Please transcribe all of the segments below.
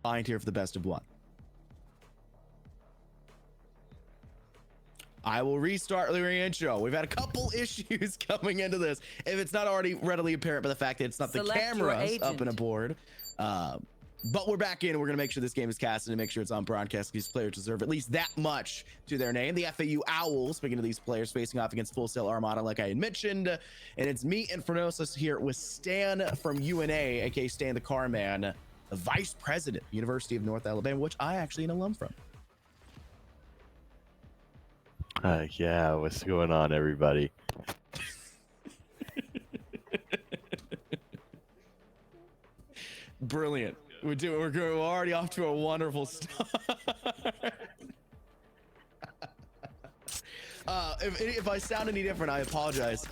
Find here for the best of one. I will restart the intro. We've had a couple issues coming into this. If it's not already readily apparent by the fact that it's not the cameras up and aboard. But we're back in. We're going to make sure this game is casted and make sure it's on broadcast. These players deserve at least that much to their name. The FAU Owls, speaking of these players, facing off against Full Sail Armada, like I had mentioned. And it's me and Frenosis here with Stan from UNA, aka Stan the Car Man, the Vice President, University of North Alabama, which I actually an alum from. Yeah, what's going on, everybody? Brilliant. We're already off to a wonderful start. If I sound any different, I apologize.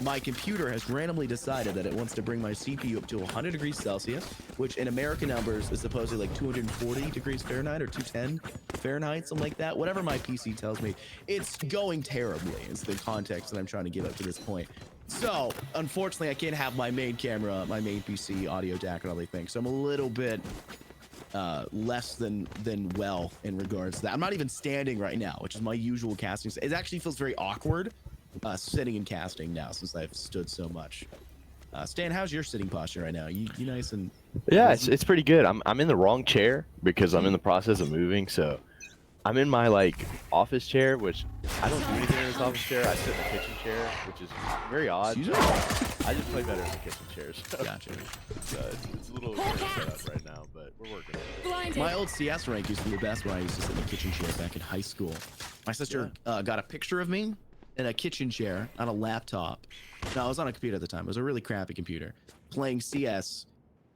My computer has randomly decided that it wants to bring my CPU up to 100 degrees Celsius, which in American numbers is supposedly like 240 degrees Fahrenheit or 210 Fahrenheit, something like that. Whatever my PC tells me, it's going terribly is the context that I'm trying to give up to this point. So unfortunately, I can't have my main camera, my main PC, audio DAC, and all these things. So I'm a little bit less than well in regards to that. I'm not even standing right now, which is my usual casting. It actually feels very awkward sitting and casting now since I've stood so much. Stan, how's your sitting posture right now? You nice and yeah, it's pretty good. I'm in the wrong chair because I'm in the process of moving, so I'm in my like office chair, which I don't do anything in this office chair. I sit in the kitchen chair, which is very odd. I just play better in the kitchen chairs. So. Gotcha. It's a little set up right now, but we're working. My old CS rank used to be the best when I used to sit in the kitchen chair back in high school. My sister got a picture of me in a kitchen chair on a laptop. No, I was on a computer at the time. It was a really crappy computer playing CS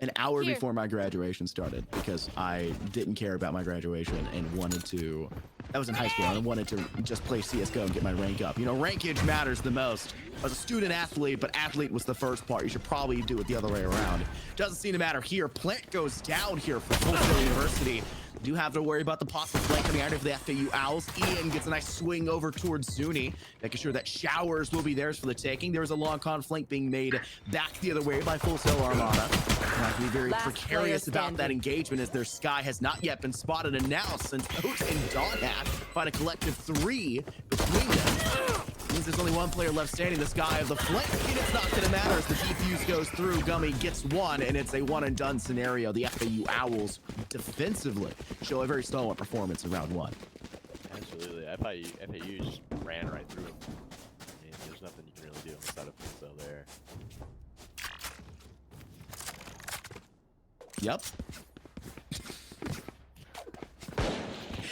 an hour before my graduation started because I didn't care about my graduation and wanted to. That was in high school. I wanted to just play CS:GO and get my rank up. You know, rankage matters the most. I was a student athlete, but athlete was the first part. You should probably do it the other way around. Doesn't seem to matter here. Plant goes down here for Full Sail University. Do have to worry about the possible flank coming out of the FAU Owls. Ian gets a nice swing over towards Zuni, making sure that showers will be theirs for the taking. There's a long con flank being made back the other way by Full Sail Armada. Have to be very precarious about that engagement as their sky has not yet been spotted. And now, since Oat and Donhat find a collective 3 between them, means there's only one player left standing. This guy of the flank, and it's not going to matter as the defuse goes through. Gummy gets one, and it's a one-and-done scenario. The FAU Owls defensively show a very stalwart performance in round 1. Absolutely. FAU just ran right through him. I mean, there's nothing you can really do on the side of Full Sail there. Yep.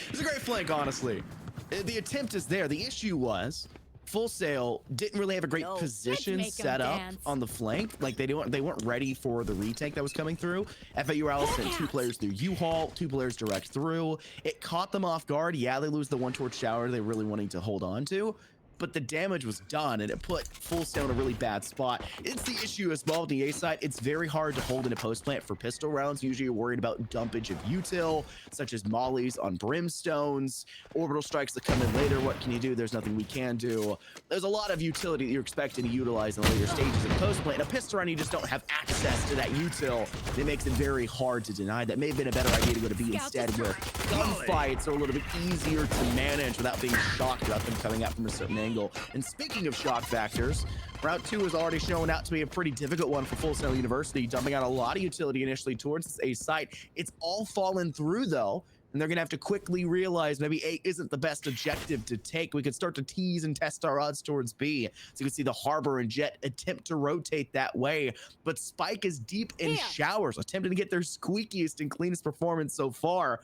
It's a great flank, honestly. The attempt is there. The issue was Full Sail didn't really have a great position set up on the flank. Like they weren't ready for the retake that was coming through. FAU Owls sent 2 players through U-Haul, 2 players direct through. It caught them off guard. Yeah, they lose the one towards shower they were really wanting to hold on to, but the damage was done and it put Full Sail in a really bad spot. It's the issue as well with the A side. It's very hard to hold in a post plant for pistol rounds. Usually you're worried about dumpage of util, such as mollies on brimstones, orbital strikes that come in later. What can you do? There's nothing we can do. There's a lot of utility that you're expecting to utilize in later stages of post plant. In a pistol round, you just don't have access to that util. It makes it very hard to deny. That may have been a better idea to go to B instead, where gunfights are a little bit easier to manage without being shocked about them coming out from a certain angle. And speaking of shock factors, round 2 is already showing out to be a pretty difficult one for Full Sail University, dumping out a lot of utility initially towards this A site. It's all fallen through though, and they're gonna have to quickly realize maybe A isn't the best objective to take. We could start to tease and test our odds towards B. So you can see the Harbor and Jet attempt to rotate that way, but Spike is deep in showers, attempting to get their squeakiest and cleanest performance so far.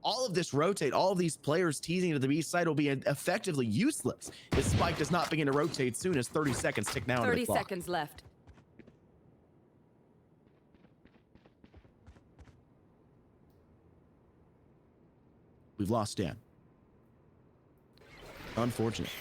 All of this rotate, all of these players teasing to the B side will be effectively useless if Spike does not begin to rotate soon as 30 seconds tick down. 30 seconds left. We've lost Dan. Unfortunate.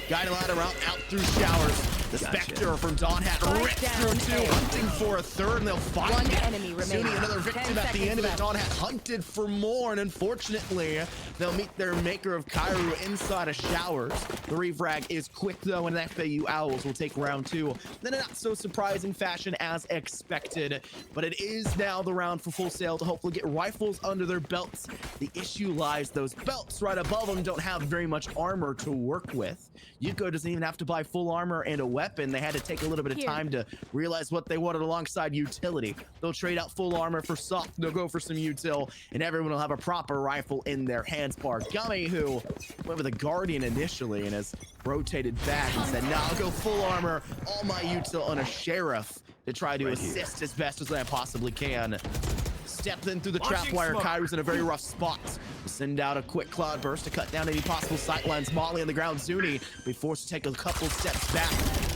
Guided ladder out through showers. The Spectre from Donhat rips through 2, hunting for a third, and they'll find it. Zuni, another victim at the end of it. Donhat hunted for more, and unfortunately, they'll meet their maker of Kairu inside of Showers. The refrag is quick, though, and FAU Owls will take round 2. Then a not so surprising fashion as expected, but it is now the round for Full Sail to hopefully get rifles under their belts. The issue lies those belts right above them don't have very much armor to work with. Yuko doesn't even have to buy full armor and a weapon. They had to take a little bit of time to realize what they wanted alongside utility. They'll trade out full armor for soft. They'll go for some util, and everyone will have a proper rifle in their hands. Bar Gummy, who went with a Guardian initially and has rotated back and said, "No, I'll go full armor, all my util on a Sheriff to try to assist as best as I possibly can." Stepped in through the trap wire. Kairu's in a very rough spot. Send out a quick cloud burst to cut down any possible sightlines. Molly on the ground. Zuni be forced to take a couple steps back.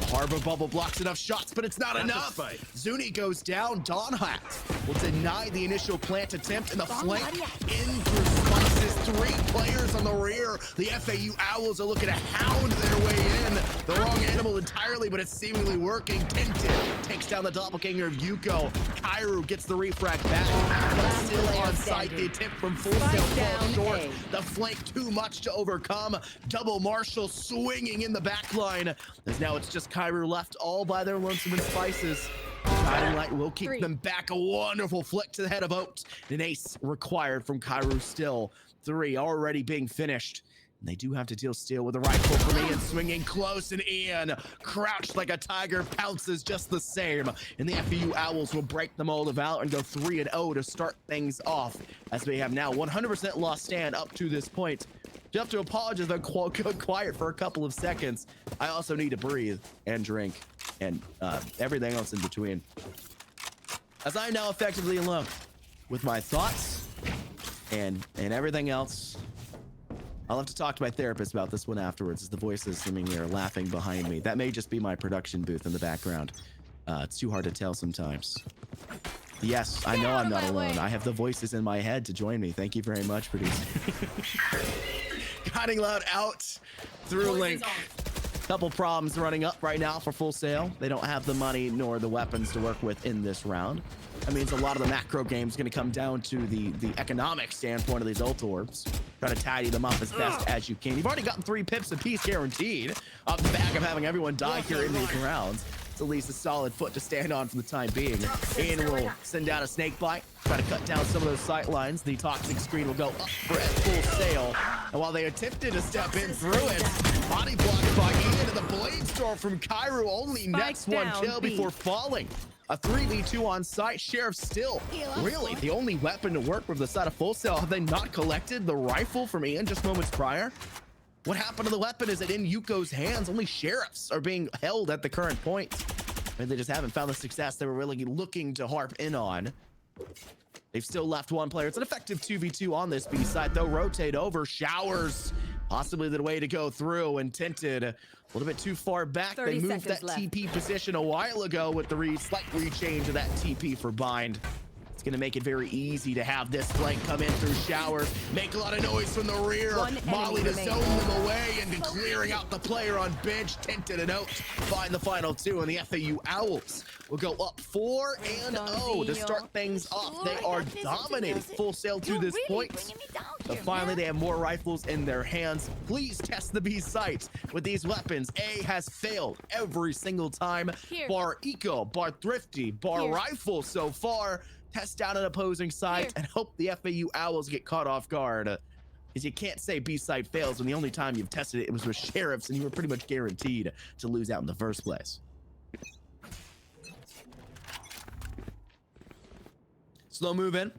Harbor bubble blocks enough shots, but it's not enough. Zuni goes down. Donhat will deny the initial plant attempt, and the flank in through Spices. 3 players on the rear. The FAU Owls are looking to hound their way in. The wrong animal entirely, but it's seemingly working. Tinted takes down the doppelganger of Yuko. Kairu gets the refrag back, but still on site. The attempt from Full Sail falls short. The flank too much to overcome. Double Marshall swinging in the back line. As now it's just Kairu left all by their lonesome and Spices. Guiding Light will keep them back. A wonderful flick to the head of Oat. An ace required from Kairu still. 3 already being finished. And they do have to deal still with a rifle from Ian, swinging close, and Ian, crouched like a tiger, pounces just the same. And the FAU Owls will break the mold of Valorant and go 3-0 to start things off, as we have now 100% lost stand up to this point. You have to apologize if I go quiet for a couple of seconds. I also need to breathe and drink and everything else in between, as I'm now effectively alone with my thoughts and everything else. I'll have to talk to my therapist about this one afterwards, as the voices seemingly are laughing behind me. That may just be my production booth in the background. It's too hard to tell sometimes. Yes, I know I'm not alone. I have the voices in my head to join me. Thank you very much, producer. Guiding Loud out through Link. Couple problems running up right now for Full Sail. They don't have the money nor the weapons to work with in this round. That means a lot of the macro game is going to come down to the economic standpoint of these ult orbs. Try to tidy them up as best as you can. You've already gotten 3 pips apiece guaranteed off the back of having everyone die here in these rounds. It's at least a solid foot to stand on for the time being. Ian will send out a snake bite, try to cut down some of those sight lines. The toxic screen will go up for Full Sail. And while they attempted to step in through it, body blocked by Ian, and the blade storm from Kairu only nets 1 kill before falling. A 3v2 on site. Sheriff still really the only weapon to work with the side of Full Sail. Have they not collected the rifle from Ian just moments prior? What happened to the weapon? Is it in Yuko's hands? Only Sheriffs are being held at the current point. Maybe they just haven't found the success they were really looking to harp in on. They've still left 1 player. It's an effective 2v2 on this B side, though. Rotate over. Showers, possibly the way to go through, and Tinted a little bit too far back. They moved that TP position a while ago with the slight rechange of that TP for bind. It's going to make it very easy to have this flank come in through Showers, make a lot of noise from the rear. Molly to zone them away and clearing out the player on bench. Tinted and Out find the final 2, and the FAU Owls will go up 4-0 to start things off. They are dominating Full Sail to this point. So finally, they have more rifles in their hands. Please test the B site with these weapons. A has failed every single time. Bar Eco, bar Thrifty, bar Rifle so far. Test out an opposing site and hope the FAU Owls get caught off guard. Because you can't say B site fails when the only time you've tested it was with Sheriffs, and you were pretty much guaranteed to lose out in the first place. Slow move in.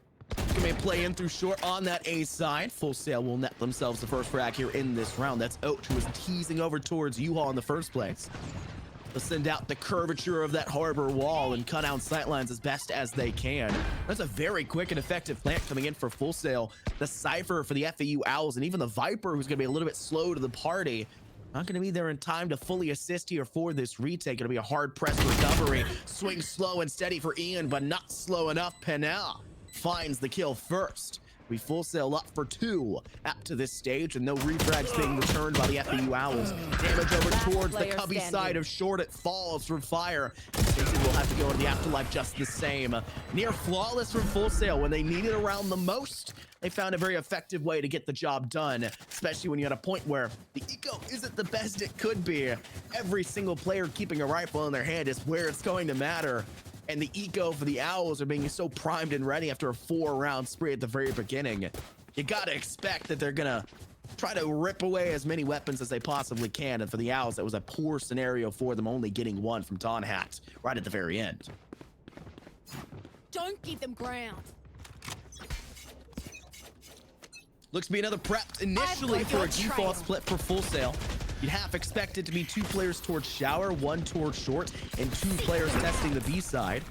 Gonna play in through short on that A side. Full Sail will net themselves the first frag here in this round. That's Oat, who was teasing over towards U-Haul in the first place. They'll send out the curvature of that harbor wall and cut out sightlines as best as they can. That's a very quick and effective plant coming in for Full Sail. The Cypher for the FAU Owls, and even the Viper, who's gonna be a little bit slow to the party. Not gonna be there in time to fully assist here for this retake. It'll be a hard press recovery. Swing slow and steady for Ian, but not slow enough. Penel finds the kill first. We full sail up for 2 up to this stage, and no refrags being returned by the FAU Owls. Damage over towards the cubby side of short. It falls from fire. Satan will have to go into the afterlife just the same. Near flawless from full sail. When they need it around the most, they found a very effective way to get the job done, especially when you're at a point where the eco isn't the best it could be. Every single player keeping a rifle in their hand is where it's going to matter. And the eco for the Owls are being so primed and ready after a 4-round spree at the very beginning. You gotta expect that they're gonna try to rip away as many weapons as they possibly can. And for the Owls, that was a poor scenario for them, only getting 1 from Dawn Hat right at the very end. Don't give them ground. Looks to be another prep initially for a default split for full sail. You'd half expect it to be 2 players towards shower, 1 towards short, and 2 players testing the B side.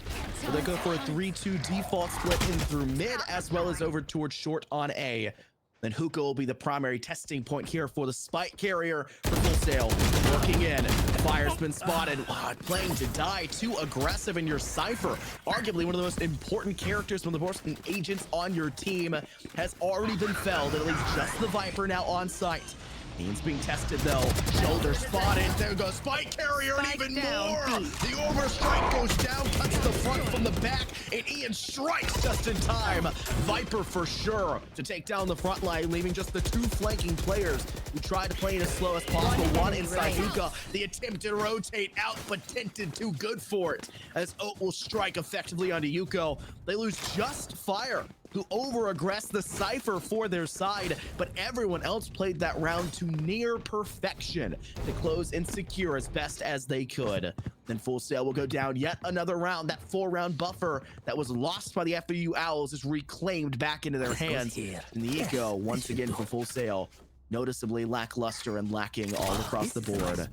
So they go for a 3-2 default split in through mid, as well as over towards short on A. Then Hookah will be the primary testing point here for the spike carrier for full sail. Working in, fire's been spotted. Wow, playing to die, too aggressive in your Cypher. Arguably one of the most important characters from the most agents on your team has already been felled, at least just the Viper now on site. Ian's being tested though. Shoulder spotted. There goes spike carrier, and even more. The overstrike goes down, cuts the front from the back, and Ian strikes just in time. Viper for sure to take down the front line, leaving just the 2 flanking players who tried to play it as slow as possible. One inside Hookah. The attempt to rotate out, but tinted too good for it. As Oat will strike effectively onto Yuko. They lose just Fire, who over-aggressed the Cypher for their side, but everyone else played that round to near perfection to close and secure as best as they could. Then full sail will go down yet another round. That 4-round buffer that was lost by the FAU Owls is reclaimed back into their hands. And the eco, once again for full sail, noticeably lackluster and lacking all across the board.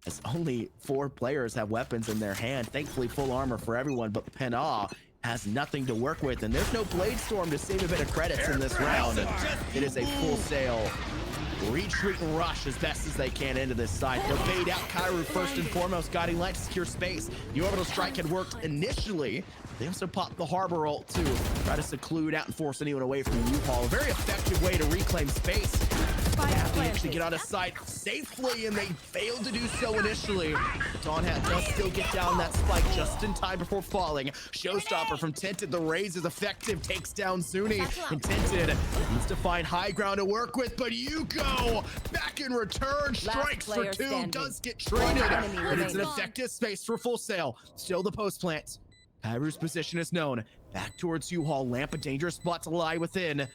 As only 4 players have weapons in their hand. Thankfully, full armor for everyone, but Penah has nothing to work with, and there's no Blade Storm to save a bit of credits in this round. It is a full sail retreat and rush as best as they can into this side. They'll fade out Kairu first and foremost, guiding light to secure space. The orbital strike had worked initially. They also popped the harbor ult to try to seclude out and force anyone away from U-Haul. A very effective way to reclaim space. They have to actually get out of sight safely, and they failed to do so initially. Dawn Hat does still get down that spike just in time before falling. Showstopper from Tinted, the raise is effective, takes down Zuni, and Tinted needs to find high ground to work with, but Yuko back in return, strikes for 2, does get traded, but it's an effective space for full sail. Still the post plant. Kairu's position is known. Back towards U-Haul, lamp, a dangerous spot to lie within.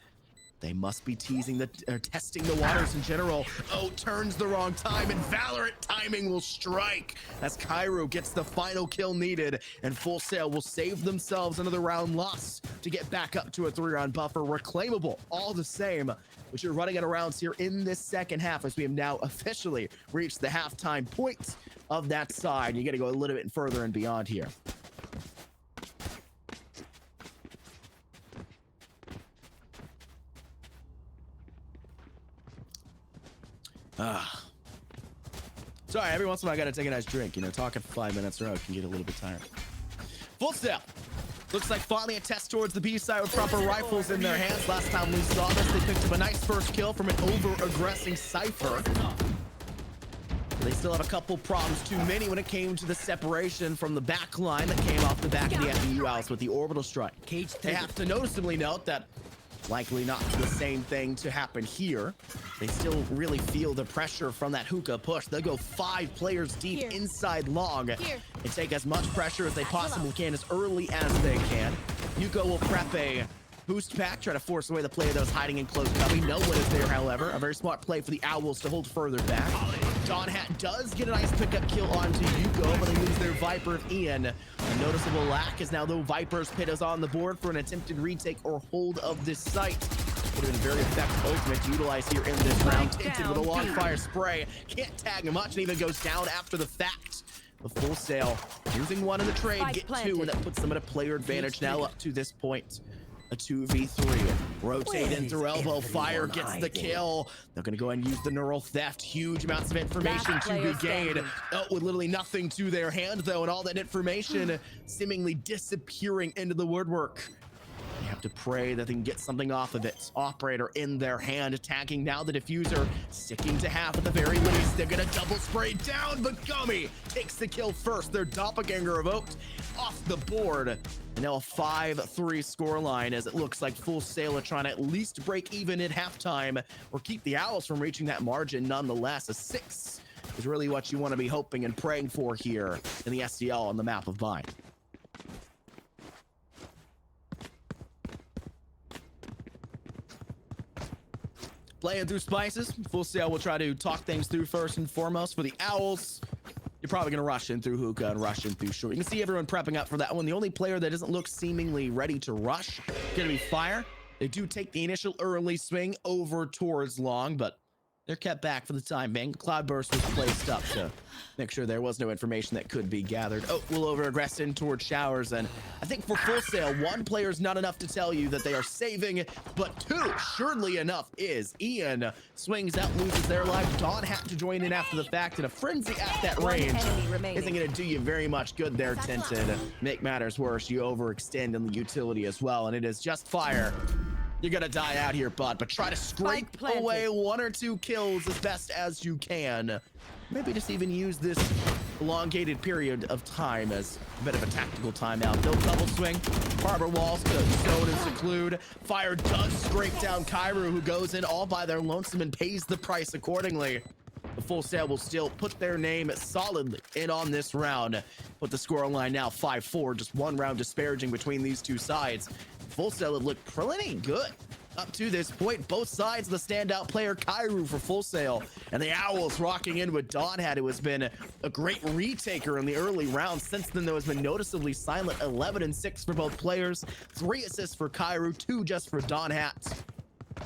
They must be testing the waters in general. Oh, turns the wrong time, and Valorant timing will strike as Kairu gets the final kill needed, and full sail will save themselves another round loss to get back up to a 3-round buffer. Reclaimable all the same, which you're running out of rounds here in this second half as we have now officially reached the halftime point of that side. You got to go a little bit further and beyond here. Sorry, every once in a while I gotta take a nice drink. You know, talking for 5 minutes in a row can get a little bit tired. Full step. Looks like finally a test towards the B side with proper rifles in their hands. Last time we saw this, they picked up a nice first kill from an over-aggressing Cypher. They still have a couple problems too many when it came to the separation from the back line that came off the back of the FAU Owls with the orbital strike. They have to noticeably note that likely not the same thing to happen here. They still really feel the pressure from that hookah push. They'll go 5 players deep inside long and take as much pressure as they possibly can as early as they can. Yuko will prep a boost pack, try to force away the play of those hiding in close cubby. No one is there, however. A very smart play for the Owls to hold further back. Dawn Hat does get a nice pickup kill onto Yuko, but they lose their Viper of Ian. A noticeable lack is now the Viper's pit is on the board for an attempted retake or hold of this site. Would have been a very effective ultimate to utilize here in this round. Tinted with a long fire spray. Can't tag him much and even goes down after the fact. The full sail using 1 in the trade, get 2, and that puts them at a player advantage now up to this point. A 2v3. Rotate in through elbow. Fire gets the kill. They're going to go and use the neural theft. Huge amounts of information to be gained. Oh, with literally nothing to their hand, though, and all that information seemingly disappearing into the woodwork. have to pray that they can get something off of it. Operator in their hand, attacking now the diffuser, sticking to half at the very least. They're gonna double spray down, but Gummy takes the kill first. Their doppelganger evoked off the board. And now a 5-3 scoreline, as it looks like Full Sail are trying to at least break even at halftime or keep the Owls from reaching that margin nonetheless. A 6 is really what you want to be hoping and praying for here in the SDL on the map of Bind. Playing through spices, Full Sail will try to talk things through first and foremost. For the Owls, you're probably going to rush in through hookah and rush in through short. You can see everyone prepping up for that one. The only player that doesn't look seemingly ready to rush going to be Fire. They do take the initial early swing over towards long, but they're kept back for the time being. Cloudburst was placed up to make sure there was no information that could be gathered. Oh, will over-aggress in towards Showers, and I think for Full Sail, one player is not enough to tell you that they are saving, but two, surely enough, is. Ian swings out, loses their life. Dawn had to join in after the fact, and a frenzy at that range isn't going to do you very much good there, Tinted. Make matters worse, you overextend in the utility as well, and it is just Fire. You're gonna die out here, bud, but try to scrape away 1 or 2 kills as best as you can. Maybe just even use this elongated period of time as a bit of a tactical timeout. No double swing. Harbor walls to zone and seclude. Fire does scrape down Kairu, who goes in all by their lonesome and pays the price accordingly. The Full Sail will still put their name solidly in on this round. But the scoreline now 5-4, just one round disparaging between these two sides. Full Sail have looked pretty good up to this point. Both sides, the standout player Kairu for Full Sail, and the Owls rocking in with Dawnhat, who has been a great retaker in the early rounds. Since then, there has been noticeably silent. 11-6 for both players, 3 assists for Kairu, 2 just for Dawnhat.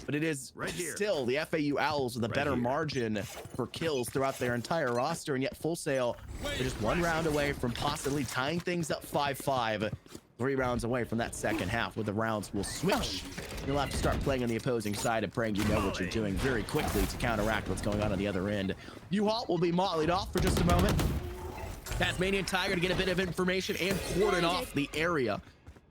But it is still the FAU Owls with a better margin for kills throughout their entire roster, and yet Full Sail are just 1 round away from possibly tying things up 5-5. 3 rounds away from that second half, where the rounds will switch. You'll have to start playing on the opposing side and praying you know what you're doing very quickly to counteract what's going on the other end. U-Haul will be mollied off for just a moment. Tasmanian Tiger to get a bit of information and cordon off the area.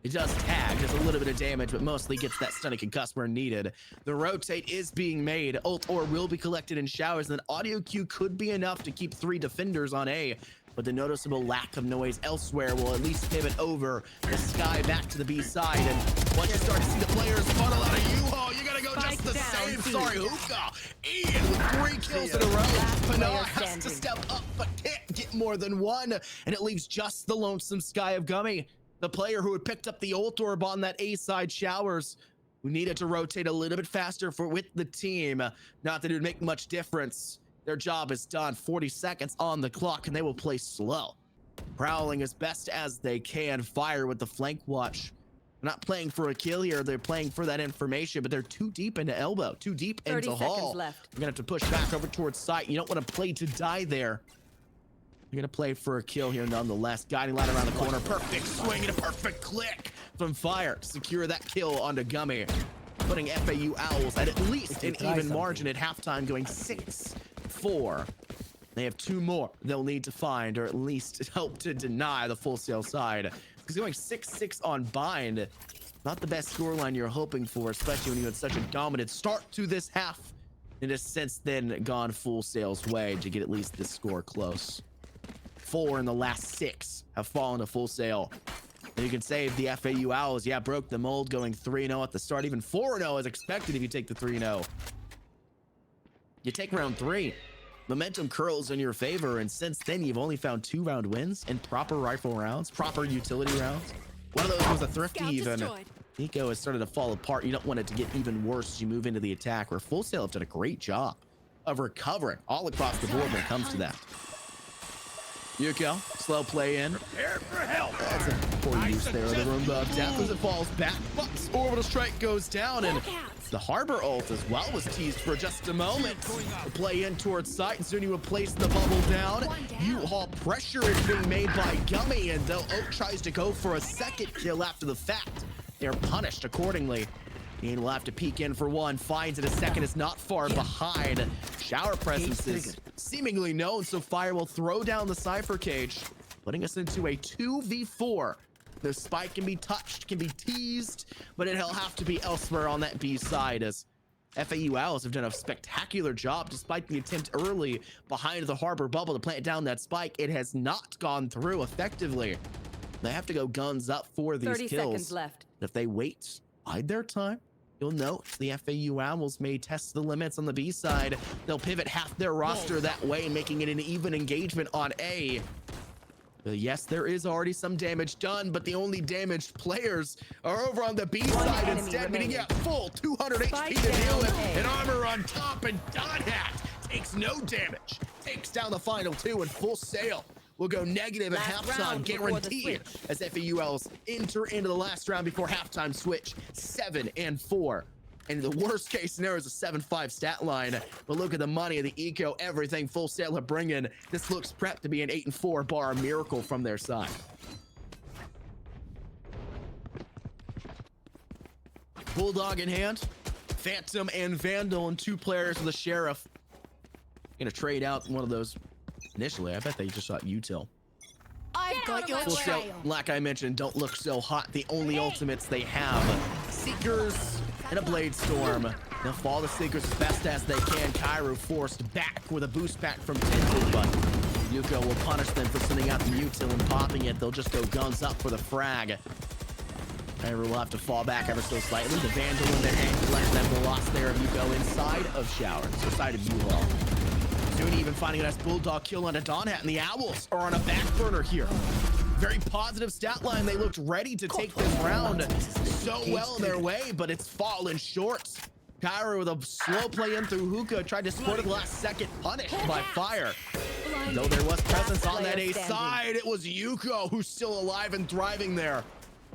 It does tag, does a little bit of damage, but mostly gets that stunning concuss where needed. The rotate is being made. Ult or will be collected in Showers, and then audio cue could be enough to keep 3 defenders on A. But the noticeable lack of noise elsewhere will at least pivot over the sky back to the B side. And once you start to see the players funnel out of U-Haul, you gotta go just the same. Sorry, Hookah. Ian with 3 kills in a row. Panaw has to step up, but can't get more than 1. And it leaves just the lonesome Sky of Gummy. The player who had picked up the ult orb on that A side, Showers, who needed to rotate a little bit faster with the team. Not that it would make much difference. Their job is done. 40 seconds on the clock, and they will play slow. Prowling as best as they can. Fire with the flank watch. They're not playing for a kill here. They're playing for that information, but they're too deep into elbow, too deep into Hall. Left. You're going to have to push back over towards site. You don't want to play to die there. You're going to play for a kill here nonetheless. Guiding line around the corner. Perfect swing and a perfect click from Fire to secure that kill onto Gummy. Putting FAU Owls at least an even margin at halftime, going 6-4. They have 2 more they'll need to find, or at least help to deny the Full Sail side. Because going 6-6 on Bind, not the best scoreline you're hoping for, especially when you had such a dominant start to this half. It has since then gone Full Sail's way to get at least this score close. 4 in the last 6 have fallen to Full Sail. And you can save the FAU Owls. Yeah, broke the mold going 3-0 at the start. Even 4-0 as expected if you take the 3-0. You take round 3. Momentum curls in your favor. And since then, you've only found 2 round wins in proper rifle rounds, proper utility rounds. One of those was a thrifty even. Nico has started to fall apart. You don't want it to get even worse as you move into the attack, where Full Sail have done a great job of recovering all across the board when it comes to that. Yuko, slow play in. Prepare for help. That's a poor use there of the room above. Death as it falls back. Bucks orbital strike goes down, and the Harbor ult as well was teased for just a moment. The play in towards sight, and soon he will place the bubble down. U-Haul pressure is being made by Gummy, and though Oak tries to go for a second kill after the fact, they're punished accordingly. Ian will have to peek in for 1, finds it a second, is not far behind. Shower presence is seemingly known, so Fire will throw down the Cypher cage, putting us into a 2v4 The spike can be touched, can be teased, but it'll have to be elsewhere on that B side, as FAU Owls have done a spectacular job despite the attempt early behind the harbor bubble to plant down that spike. It has not gone through effectively. They have to go guns up for these 30 kills. seconds left. If they wait, bide their time, you'll note the FAU Owls may test the limits on the B side. They'll pivot half their roster that way, making it an even engagement on A. Yes, there is already some damage done, but the only damaged players are over on the B side instead, meaning yeah, full 200 HP to deal with, and armor on top, and Donhat takes no damage, takes down the final two, and Full Sail will go negative at halftime, guaranteed, as FAULs enter into the last round before halftime switch, 7-4. And the worst case scenario is a 7-5 stat line. But look at the money, the eco, everything Full Sail are bringing. This looks prepped to be an 8-4 bar miracle from their side. Bulldog in hand, Phantom and Vandal, and 2 players with the Sheriff. Gonna trade out one of those initially. I bet they just shot util. I've got your Full Sail, like I mentioned, don't look so hot. The only ultimates they have, Seekers and a Blade Storm. They'll follow the Seekers as best as they can. Cairo forced back with a boost back from Tinted, but Yuko will punish them for sending out the util and popping it. They'll just go guns up for the frag. Cairo will have to fall back ever so slightly. The Vandal in their hand collects them. The loss there of Yuko inside of Showers, or side of U-Haul. Soon even finding a nice Bulldog kill on a Donhat, and the Owls are on a back burner here. Very positive stat line. They looked ready to take this round so well in their way, but it's fallen short. Cairo with a slow play in through Hookah, tried to score at the last second, punished by fire. Though there was presence on that A side, it was Yuko who's still alive and thriving there,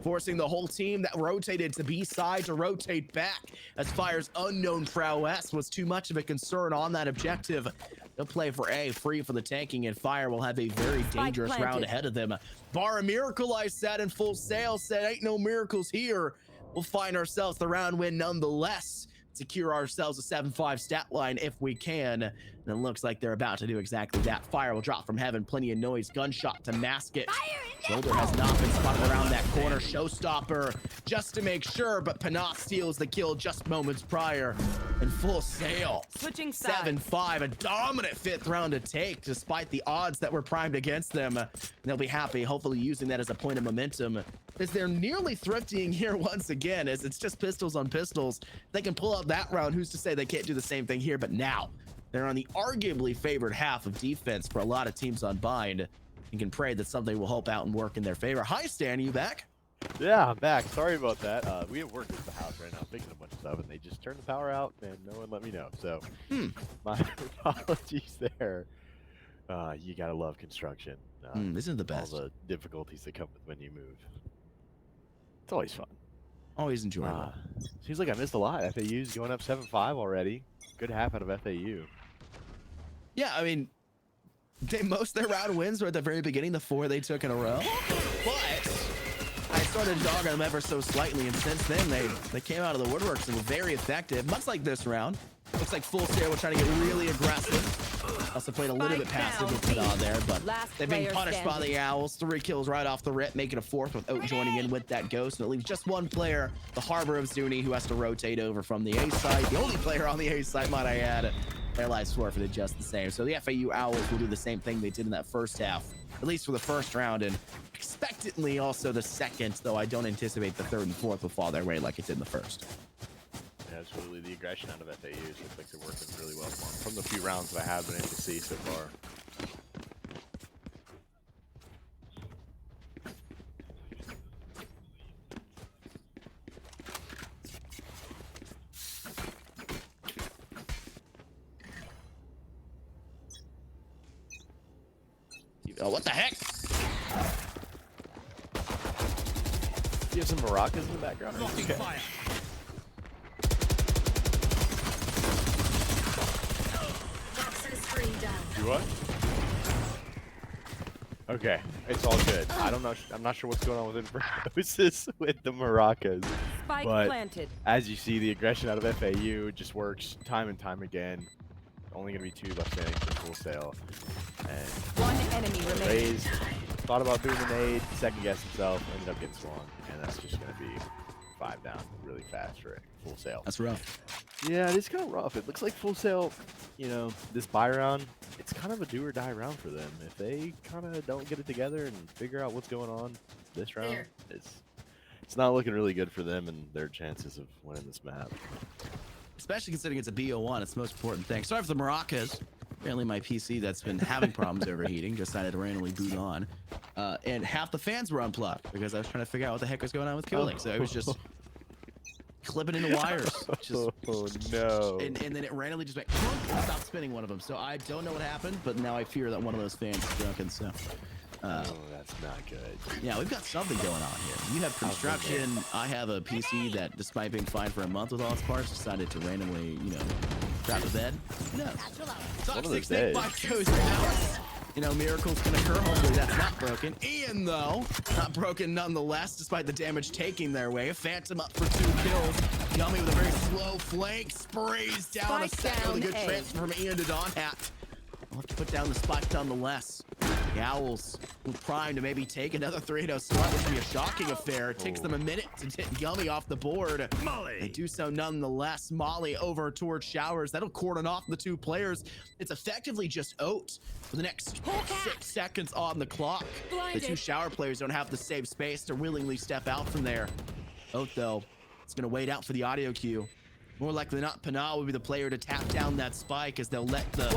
forcing the whole team that rotated to B side to rotate back, as Fire's unknown prowess was too much of a concern on that objective. They'll play for A, free for the tanking, and Fire will have a very dangerous round ahead of them. Bar a miracle, I said, and Full Sail said, ain't no miracles here. We'll find ourselves the round win nonetheless. Secure ourselves a 7-5 stat line if we can. And it looks like they're about to do exactly that. Fire will drop from heaven, plenty of noise, gunshot to mask it. Shoulder has not been spotted around that corner. Showstopper just to make sure, but Panas steals the kill just moments prior. And Full Sail, switching sides. 7-5, a dominant 5th round to take despite the odds that were primed against them. They'll be happy, hopefully using that as a point of momentum, as they're nearly thrifting here once again, as it's just pistols on pistols. They can pull out that round. Who's to say they can't do the same thing here? But now they're on the arguably favored half of defense for a lot of teams on Bind. You can pray that something will help out and work in their favor. Hi, Stan, are you back? Yeah, I'm back. Sorry about that. We have work at the house right now, fixing a bunch of stuff, and they just turned the power out, and no one let me know. So, my apologies there. You gotta love construction. Isn't the best? All the difficulties that come with when you move. It's always fun. Always enjoyable. Seems like I missed a lot. FAU's going up 7-5 already. Good half out of FAU. Yeah, I mean, most of their round wins were at the very beginning, the 4 they took in a row. But I started dogging them ever so slightly, and since then they came out of the woodworks and were very effective, much like this round. Looks like Full Sail was trying to get really aggressive. Also played a little bit passive with Pinot there, but they've been punished by the Owls. 3 kills right off the rip, making a 4th without joining in with that ghost. And it leaves just 1 player, the Harbor of Zuni, who has to rotate over from the A side. The only player on the A side, might I add. Their lives forfeited just the same. So the FAU Owls will do the same thing they did in that first half, at least for the first round, and expectantly also the second, though I don't anticipate the 3rd and 4th will fall their way like it did in the first. Absolutely, the aggression out of FAU looks like they're working really well for them from the few rounds that I have been able to see so far. Oh, what the heck? Do you have some maracas in the background? Okay. Fire. You what? Okay, it's all good. I'm not sure what's going on with Infernus with the maracas. Spike but planted. As you see, the aggression out of FAU just works time and time again. Only going to be 2 left standing for Full Sail. And 1 enemy remaining. Raze thought about doing the nade, second guessed himself, ended up getting swung, and that's just going to be 5 down really fast for Full Sail. That's rough. Yeah, it is kind of rough. It looks like Full Sail, you know, this buy round, it's kind of a do or die round for them. If they kind of don't get it together and figure out what's going on this round, it's not looking really good for them and their chances of winning this map. Especially considering it's a BO1, it's the most important thing. Sorry for the maracas. Apparently my PC that's been having problems overheating decided to randomly boot on. And half the fans were unplugged because I was trying to figure out what the heck was going on with cooling. So it was just clipping into wires. Just, oh no. And then it randomly just went and stopped spinning one of them. So I don't know what happened, but now I fear that one of those fans is drunken. So oh, that's not good. yeah, we've got something going on here. You have construction. I have a PC that, despite being fine for a month with all its parts, decided to randomly, you know, crap the bed. Who knows? Toxic snake bite goes down. You know, miracles can occur. Hopefully that's not broken. Ian, though, not broken nonetheless, despite the damage taking their way. Phantom up for 2 kills. Yummy with a very slow flank. Sprays down a second with a good transfer from Ian to Donhat. I'll have to put down the spike nonetheless. The Owls with prime to maybe take another 3-0 start, which would be a shocking affair. It takes them a minute to get Yummy off the board. Molly. They do so nonetheless. Molly over towards Showers. That'll cordon off the 2 players. It's effectively just Oat for the next 6 seconds on the clock. Blinded. The 2 Shower players don't have the save space to willingly step out from there. Oat, though, it's going to wait out for the audio cue. More likely than not, Pana will be the player to tap down that spike as they'll let the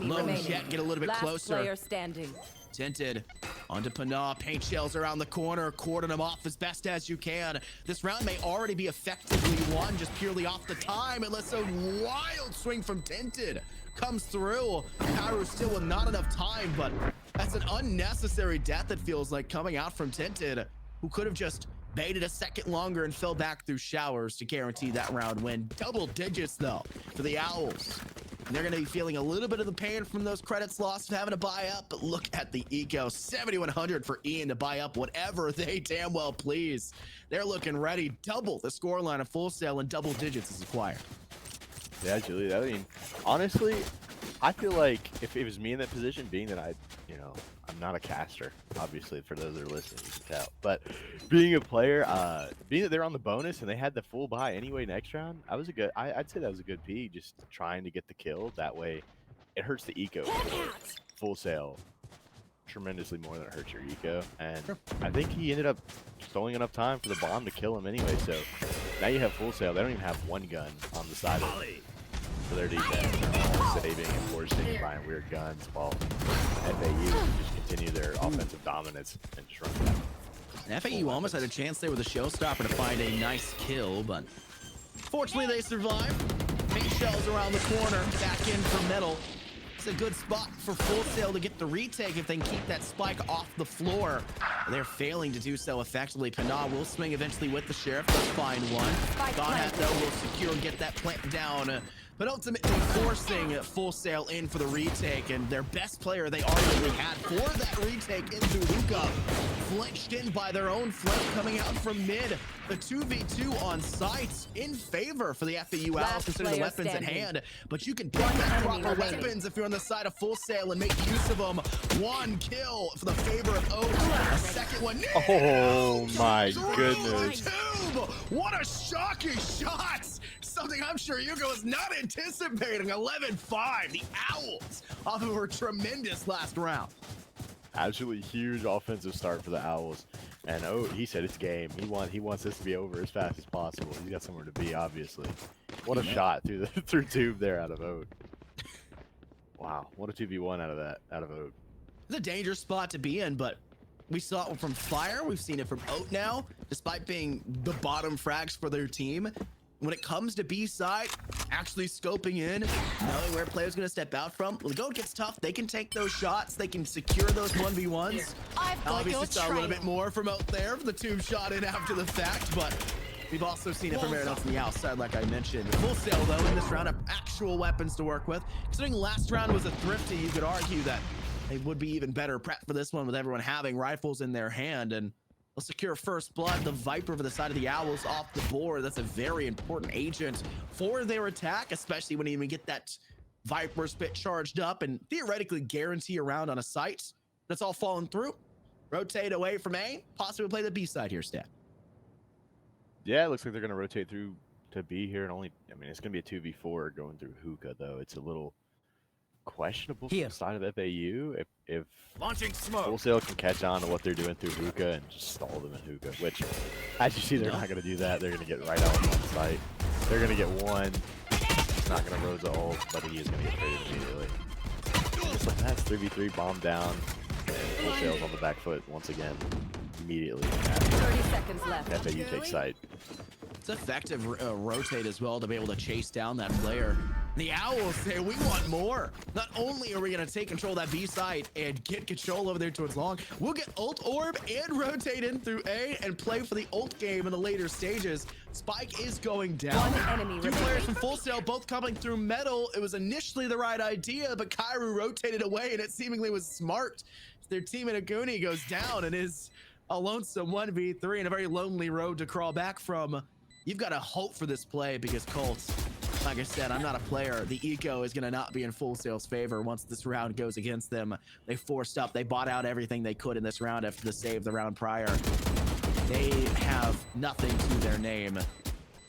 lone jet get a little bit closer. Player standing. Tinted onto Pana. Paint shells around the corner, cordon them off as best as you can. This round may already be effectively won just purely off the time, unless a wild swing from Tinted comes through. Pyro still with not enough time, but that's an unnecessary death, it feels like, coming out from Tinted, who could have just baited a second longer and fell back through Showers to guarantee that round win. Double digits, though, for the Owls. And they're going to be feeling a little bit of the pain from those credits lost of having to buy up, but look at the eco. 7,100 for Ian to buy up whatever they damn well please. They're looking ready. Double the scoreline of Full Sail and double digits is acquired. Yeah, Julie, I mean, honestly, I feel like if it was me in that position, being that you know, I'm not a caster, obviously, for those that are listening, you can tell. But being a player, being that they're on the bonus and they had the full buy anyway next round, I'd say that was a good P, just trying to get the kill. That way, it hurts the eco for Full Sail tremendously more than it hurts your eco. And I think he ended up throwing enough time for the bomb to kill him anyway. So now you have Full Sail. They don't even have one gun on the side of it. For their defense, they're all saving and forcing and buying weird guns while FAU just continue their offensive dominance and just run that. FAU almost had a chance there with a showstopper to find a nice kill, but fortunately they survived. Paint shells around the corner, back in for Metal. It's a good spot for Full Sail to get the retake if they can keep that spike off the floor. They're failing to do so effectively. Pana will swing eventually with the Sheriff. Let's find one. Godhat, though, will secure and get that plant down. But ultimately forcing Full Sail in for the retake, and their best player they arguably had for that retake into Luka, flinched in by their own flank coming out from mid. The 2v2 on site in favor for the FAU Owls, considering the weapons at hand. But you can pick up proper weapons if you're on the side of Full Sail and make use of them. 1 kill for the favor of Oak. A second one. Oh my goodness. What a shocking shot. Something I'm sure Hugo was not anticipating. 11-5. The Owls off of a tremendous last round. Absolutely huge offensive start for the Owls. And he said it's game. He wants this to be over as fast as possible. He's got somewhere to be, obviously. What a shot through tube there out of Oat. Wow, what a 2v1 out of Oat. It's a dangerous spot to be in, but we saw it from Fire. We've seen it from Oat now, despite being the bottom frags for their team. When it comes to B side, actually scoping in, knowing where players going to step out from. When the goal gets tough, they can take those shots. They can secure those 1v1s. Obviously saw a little bit more from Out there for the tube shot in after the fact, but we've also seen it from everyone else on the outside, like I mentioned. Full Sail, though, in this round have actual weapons to work with. Considering last round was a thrifty, you could argue that they would be even better prepped for this one with everyone having rifles in their hand, and they'll secure first blood. The Viper for the side of the Owls off the board. That's a very important agent for their attack, especially when you even get that Viper spit charged up and theoretically guarantee a round on a site. That's all fallen through. rotate away from A, possibly play the B side here, Stan. Yeah, it looks like they're gonna rotate through to B here, and only. I mean, it's gonna be a 2v4 going through hookah though. It's a little questionable from the side of FAU if Launching smoke. Wholesale can catch on to what they're doing through hookah and just stall them in hookah. Which, as you see, they're not gonna do that. They're gonna get right out on site. They're gonna get one. He's not gonna Rosa ult, but he is gonna get traded immediately. Just like that's 3v3 bomb down, and Wholesale's on the back foot once again. Immediately after 30 seconds left. FAU takes site. It's effective rotate as well to be able to chase down that player. The Owls say we want more. Not only are we going to take control of that B side and get control over there towards long, we'll get ult orb and rotate in through A and play for the ult game in the later stages. Spike is going down. One enemy Two players from Full Sail both coming through metal. It was initially the right idea, but Kairu rotated away and it seemingly was smart. Their team in Aguni goes down and is a lonesome 1v3 and a very lonely road to crawl back from. You've got to hope for this play because Colts, like I said, I'm not a player. The eco is going to not be in Full Sail's favor once this round goes against them. They forced up. They bought out everything they could in this round after the save the round prior. They have nothing to their name.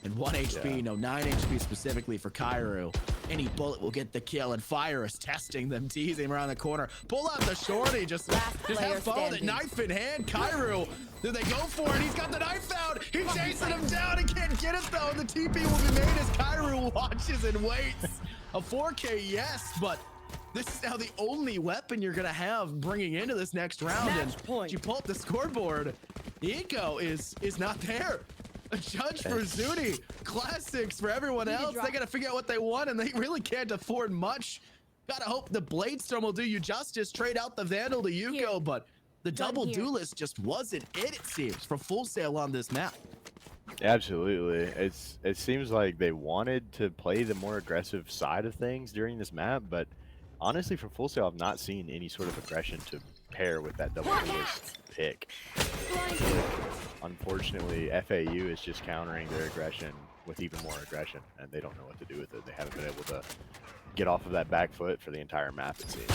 And 1 HP, no 9 HP specifically for Kairu. Any bullet will get the kill, and Fire is testing them, teasing him around the corner. Pull out the shorty, just have fun with it, knife in hand. Kairu, do they go for it? He's got the knife out. He's chasing him down. He can't get it though. The TP will be made as Kairu watches and waits. A 4K, yes, but this is now the only weapon you're gonna have bringing into this next round. And you pull up the scoreboard, the eco is not there. A judge for Zuni, classics for everyone else. They gotta figure out what they want, and they really can't afford much. Gotta hope the Bladestorm will do you justice. Trade out the Vandal to Yuko, but the double duelist just wasn't it seems, for Full Sail on this map. Absolutely. It seems like they wanted to play the more aggressive side of things during this map, but honestly, from Full Sail, I've not seen any sort of aggression to pair with that double duelist pick. Unfortunately, FAU is just countering their aggression with even more aggression, and they don't know what to do with it. They haven't been able to get off of that back foot for the entire map, it seems.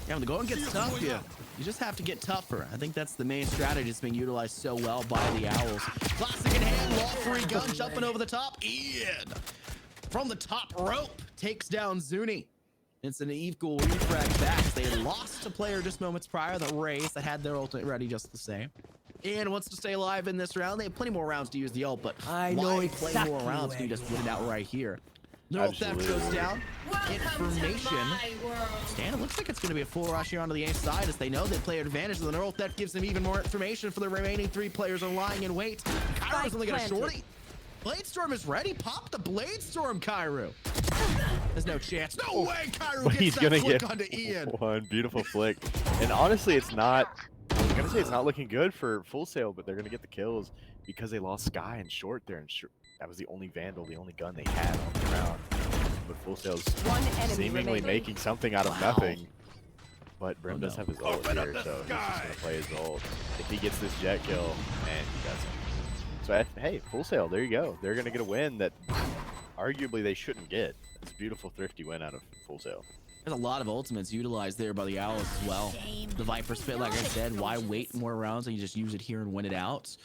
Yeah, when the going gets tough, you just have to get tougher. I think that's the main strategy that's being utilized so well by the Owls. Classic in hand, wall free gun, jumping over the top. Ian from the top rope takes down Zuni. It's an equal refrag back. They lost a player just moments prior, the Rays, that had their ultimate ready just the same. Ian wants to stay alive in this round. They have plenty more rounds to use the ult, but why play more rounds? You just win it out right here. Neural theft goes down. Information. Stan, it looks like it's going to be a full rush here onto the A side as they know they play advantage. The neural theft gives them even more information for the remaining 3 players are lying in wait. Kairu's only got a shorty. Bladestorm is ready. Pop the Bladestorm, Kairu. There's no chance. No way, Kairu gets He's that gonna flick get onto Ian. One beautiful flick. And honestly, it's not. I was gonna say it's not looking good for Full Sail, but they're gonna get the kills because they lost Sky and Short there, and that was the only Vandal, the only gun they had on the ground. But Full Sail's seemingly making something out of nothing. But Brim does have his ult here, so he's just gonna play his ult. If he gets this jet kill, and he doesn't. So hey, Full Sail, there you go. They're gonna get a win that arguably they shouldn't get. It's a beautiful, thrifty win out of Full Sail. There's a lot of ultimates utilized there by the Owls as well. The Viper Spit, like I said, why wait more rounds and you just use it here and win it out?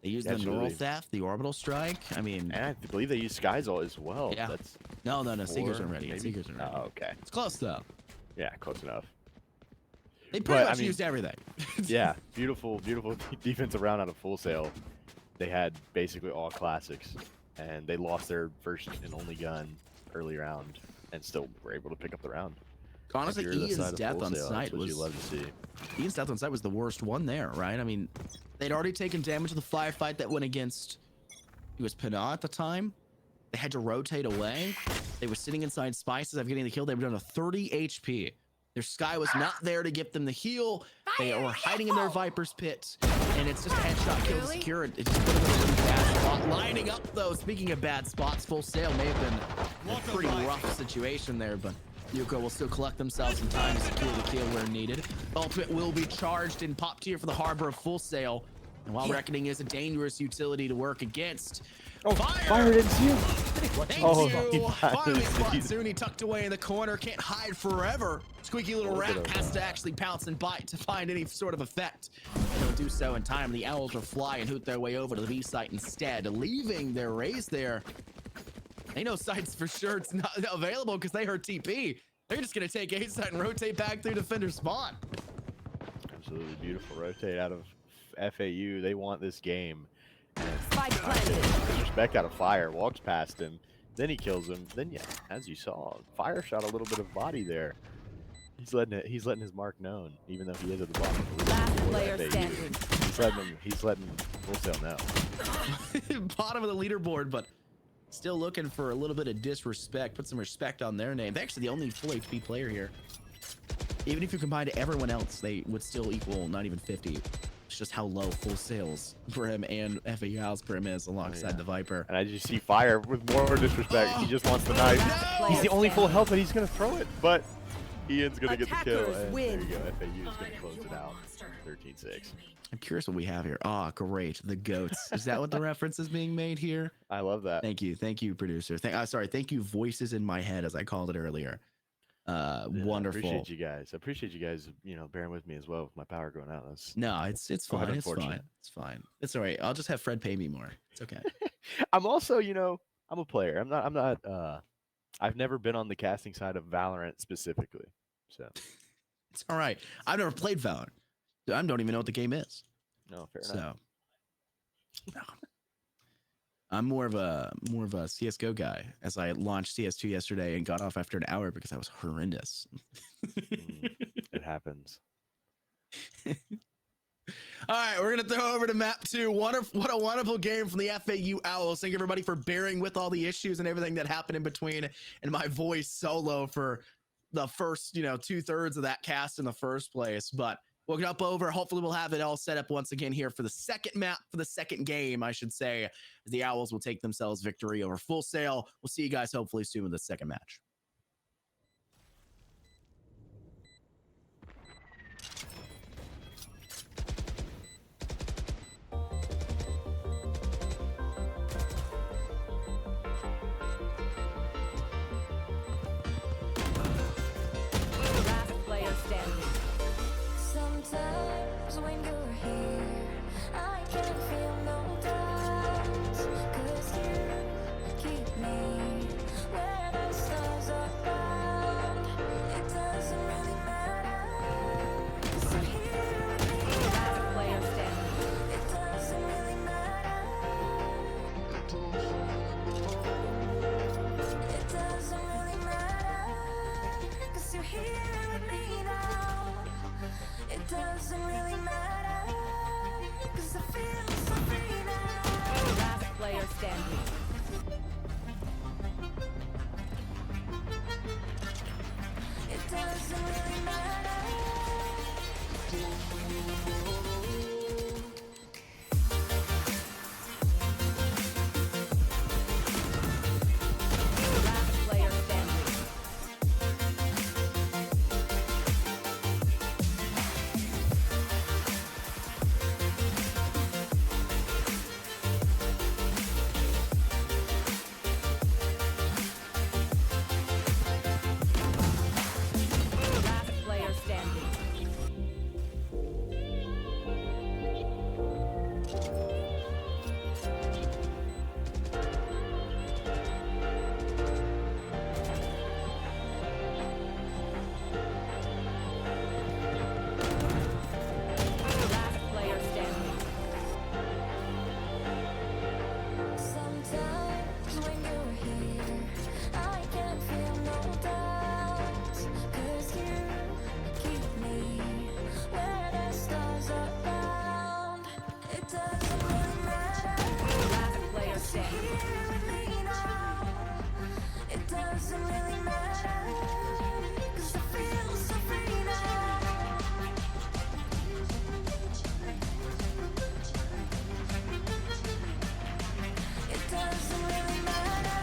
They use the Neural Theft, the Orbital Strike. I mean, and I believe they use Sky's ult as well. Yeah. That's no, Seekers aren't ready. Seekers aren't ready. Oh, okay. It's close though. Yeah, close enough. They pretty much used everything. Yeah, beautiful defensive round out of Full Sail. They had basically all classics, and they lost their first and only gun early round, and still were able to pick up the round. Honestly, Ian's death on site was. You love to see. Ian's death on site was the worst one there, right? I mean, they'd already taken damage of the firefight that went against. It was Pinot at the time. They had to rotate away. They were sitting inside Spices after getting the kill. They were down to 30 HP. Their Sky was not there to give them the heal. They were hiding in their Viper's pit, and it's just a headshot kill to secure it. It's just put them in a really bad spot. Lining up though, speaking of bad spots, Full Sail may have been a pretty rough situation there, but Yuko will still collect themselves in time to secure the kill where needed. Ultimate will be charged in pop tier for the Harbor of Full Sail. And while Reckoning is a dangerous utility to work against, Oh, fire didn't see him. Thank Oh, you. my Finally God. spot Zuni tucked away in the corner. Can't hide forever. Squeaky little rat has to actually pounce and bite to find any sort of effect. And he'll do so in time. The Owls will fly and hoot their way over to the B site instead, leaving their raise there. They know sites for sure it's not available because they heard TP. They're just going to take A site and rotate back through defender spawn. Absolutely beautiful rotate out of FAU. They want this game. Spike planted. Respect out of fire. Walks past him. Then he kills him. Then, yeah, as you saw, fire shot a little bit of body there. He's letting his mark known, even though he is at the bottom. Last player standing. He's letting Wholesale know. Bottom of the leaderboard, but still looking for a little bit of disrespect. Put some respect on their name. They're actually the only full HP player here. Even if you combine to everyone else, they would still equal not even 50. It's just how low Full Sail's Brim and FAU's Brim is alongside the Viper. And I just see fire with more disrespect. He just wants the knife. No! He's the only full health, but he's gonna throw it. But Ian's gonna get the kill. Attackers And win. there you go. FAU is gonna close it out. 13-6. I'm curious what we have here. Ah, great. The goats. Is that what the reference is being made here? I love that. Thank you, producer. Sorry, thank you, voices in my head, as I called it earlier. Wonderful. Appreciate you guys. Appreciate you guys, bearing with me as well with my power going out. That's No, it's fine. It's unfortunate. fine. It's fine. It's all right. I'll just have Fred pay me more. It's okay. I'm also, I'm a player. I'm not I've never been on the casting side of Valorant specifically. So It's all right. I've never played Valorant. I don't even know what the game is. no, fair enough. So no. I'm more of a CS:GO guy, as I launched CS2 yesterday and got off after an hour because I was horrendous. It happens. All right, we're gonna throw over to map 2. What a wonderful game from the FAU Owls. Thank everybody for bearing with all the issues and everything that happened in between, and my voice solo for the first 2/3 of that cast in the first place. But we'll get up over. Hopefully we'll have it all set up once again here for the second map, for the second game, I should say. The Owls will take themselves victory over Full Sail. We'll see you guys hopefully soon with the second match. Last player standing. Sometimes when you're here, I can feel no doubt, 'cause you keep me where the stars are bound. It doesn't really matter, 'cause you're here with me Last now. player standing. It doesn't really matter. It doesn't really matter, 'cause you're here with me now. It doesn't really matter, 'cause I feel so free now. Last player standing. It doesn't really matter. Last player standing. Last player standing. Last player standing. Sometimes when you're here, I can feel no doubt, 'cause you keep me where the stars are bound. It doesn't really matter, Last player 'cause you're standing. here with me now. It doesn't really matter, 'cause I feel so free now. It doesn't really matter.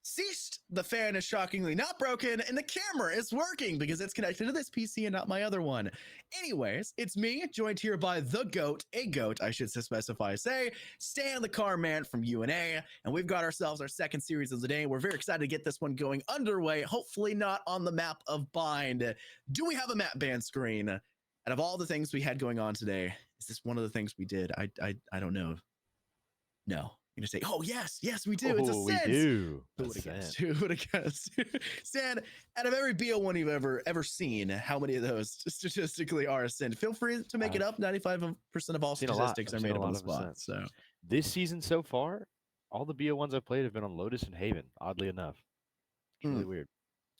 ceased. The fan is shockingly not broken, and the camera is working because it's connected to this PC and not my other one. Anyways, it's me, joined here by the GOAT, a GOAT, I should specify, Stan the Car Man from UNA, and we've got ourselves our second series of the day. We're very excited to get this one going underway, hopefully not on the map of Bind. Do we have a map ban screen? Out of all the things we had going on today, is this one of the things we did? I don't know. No. You're gonna say, oh yes, we do. It's a we sense. do. Who would have guessed? Who would have guessed? Stan, out of every BO1 you've ever seen, how many of those statistically are a sin? Feel free to make it up. 95% of all statistics are made up on the spot. So this season so far, all the BO1s I've played have been on Lotus and Haven. Oddly enough, it's really weird.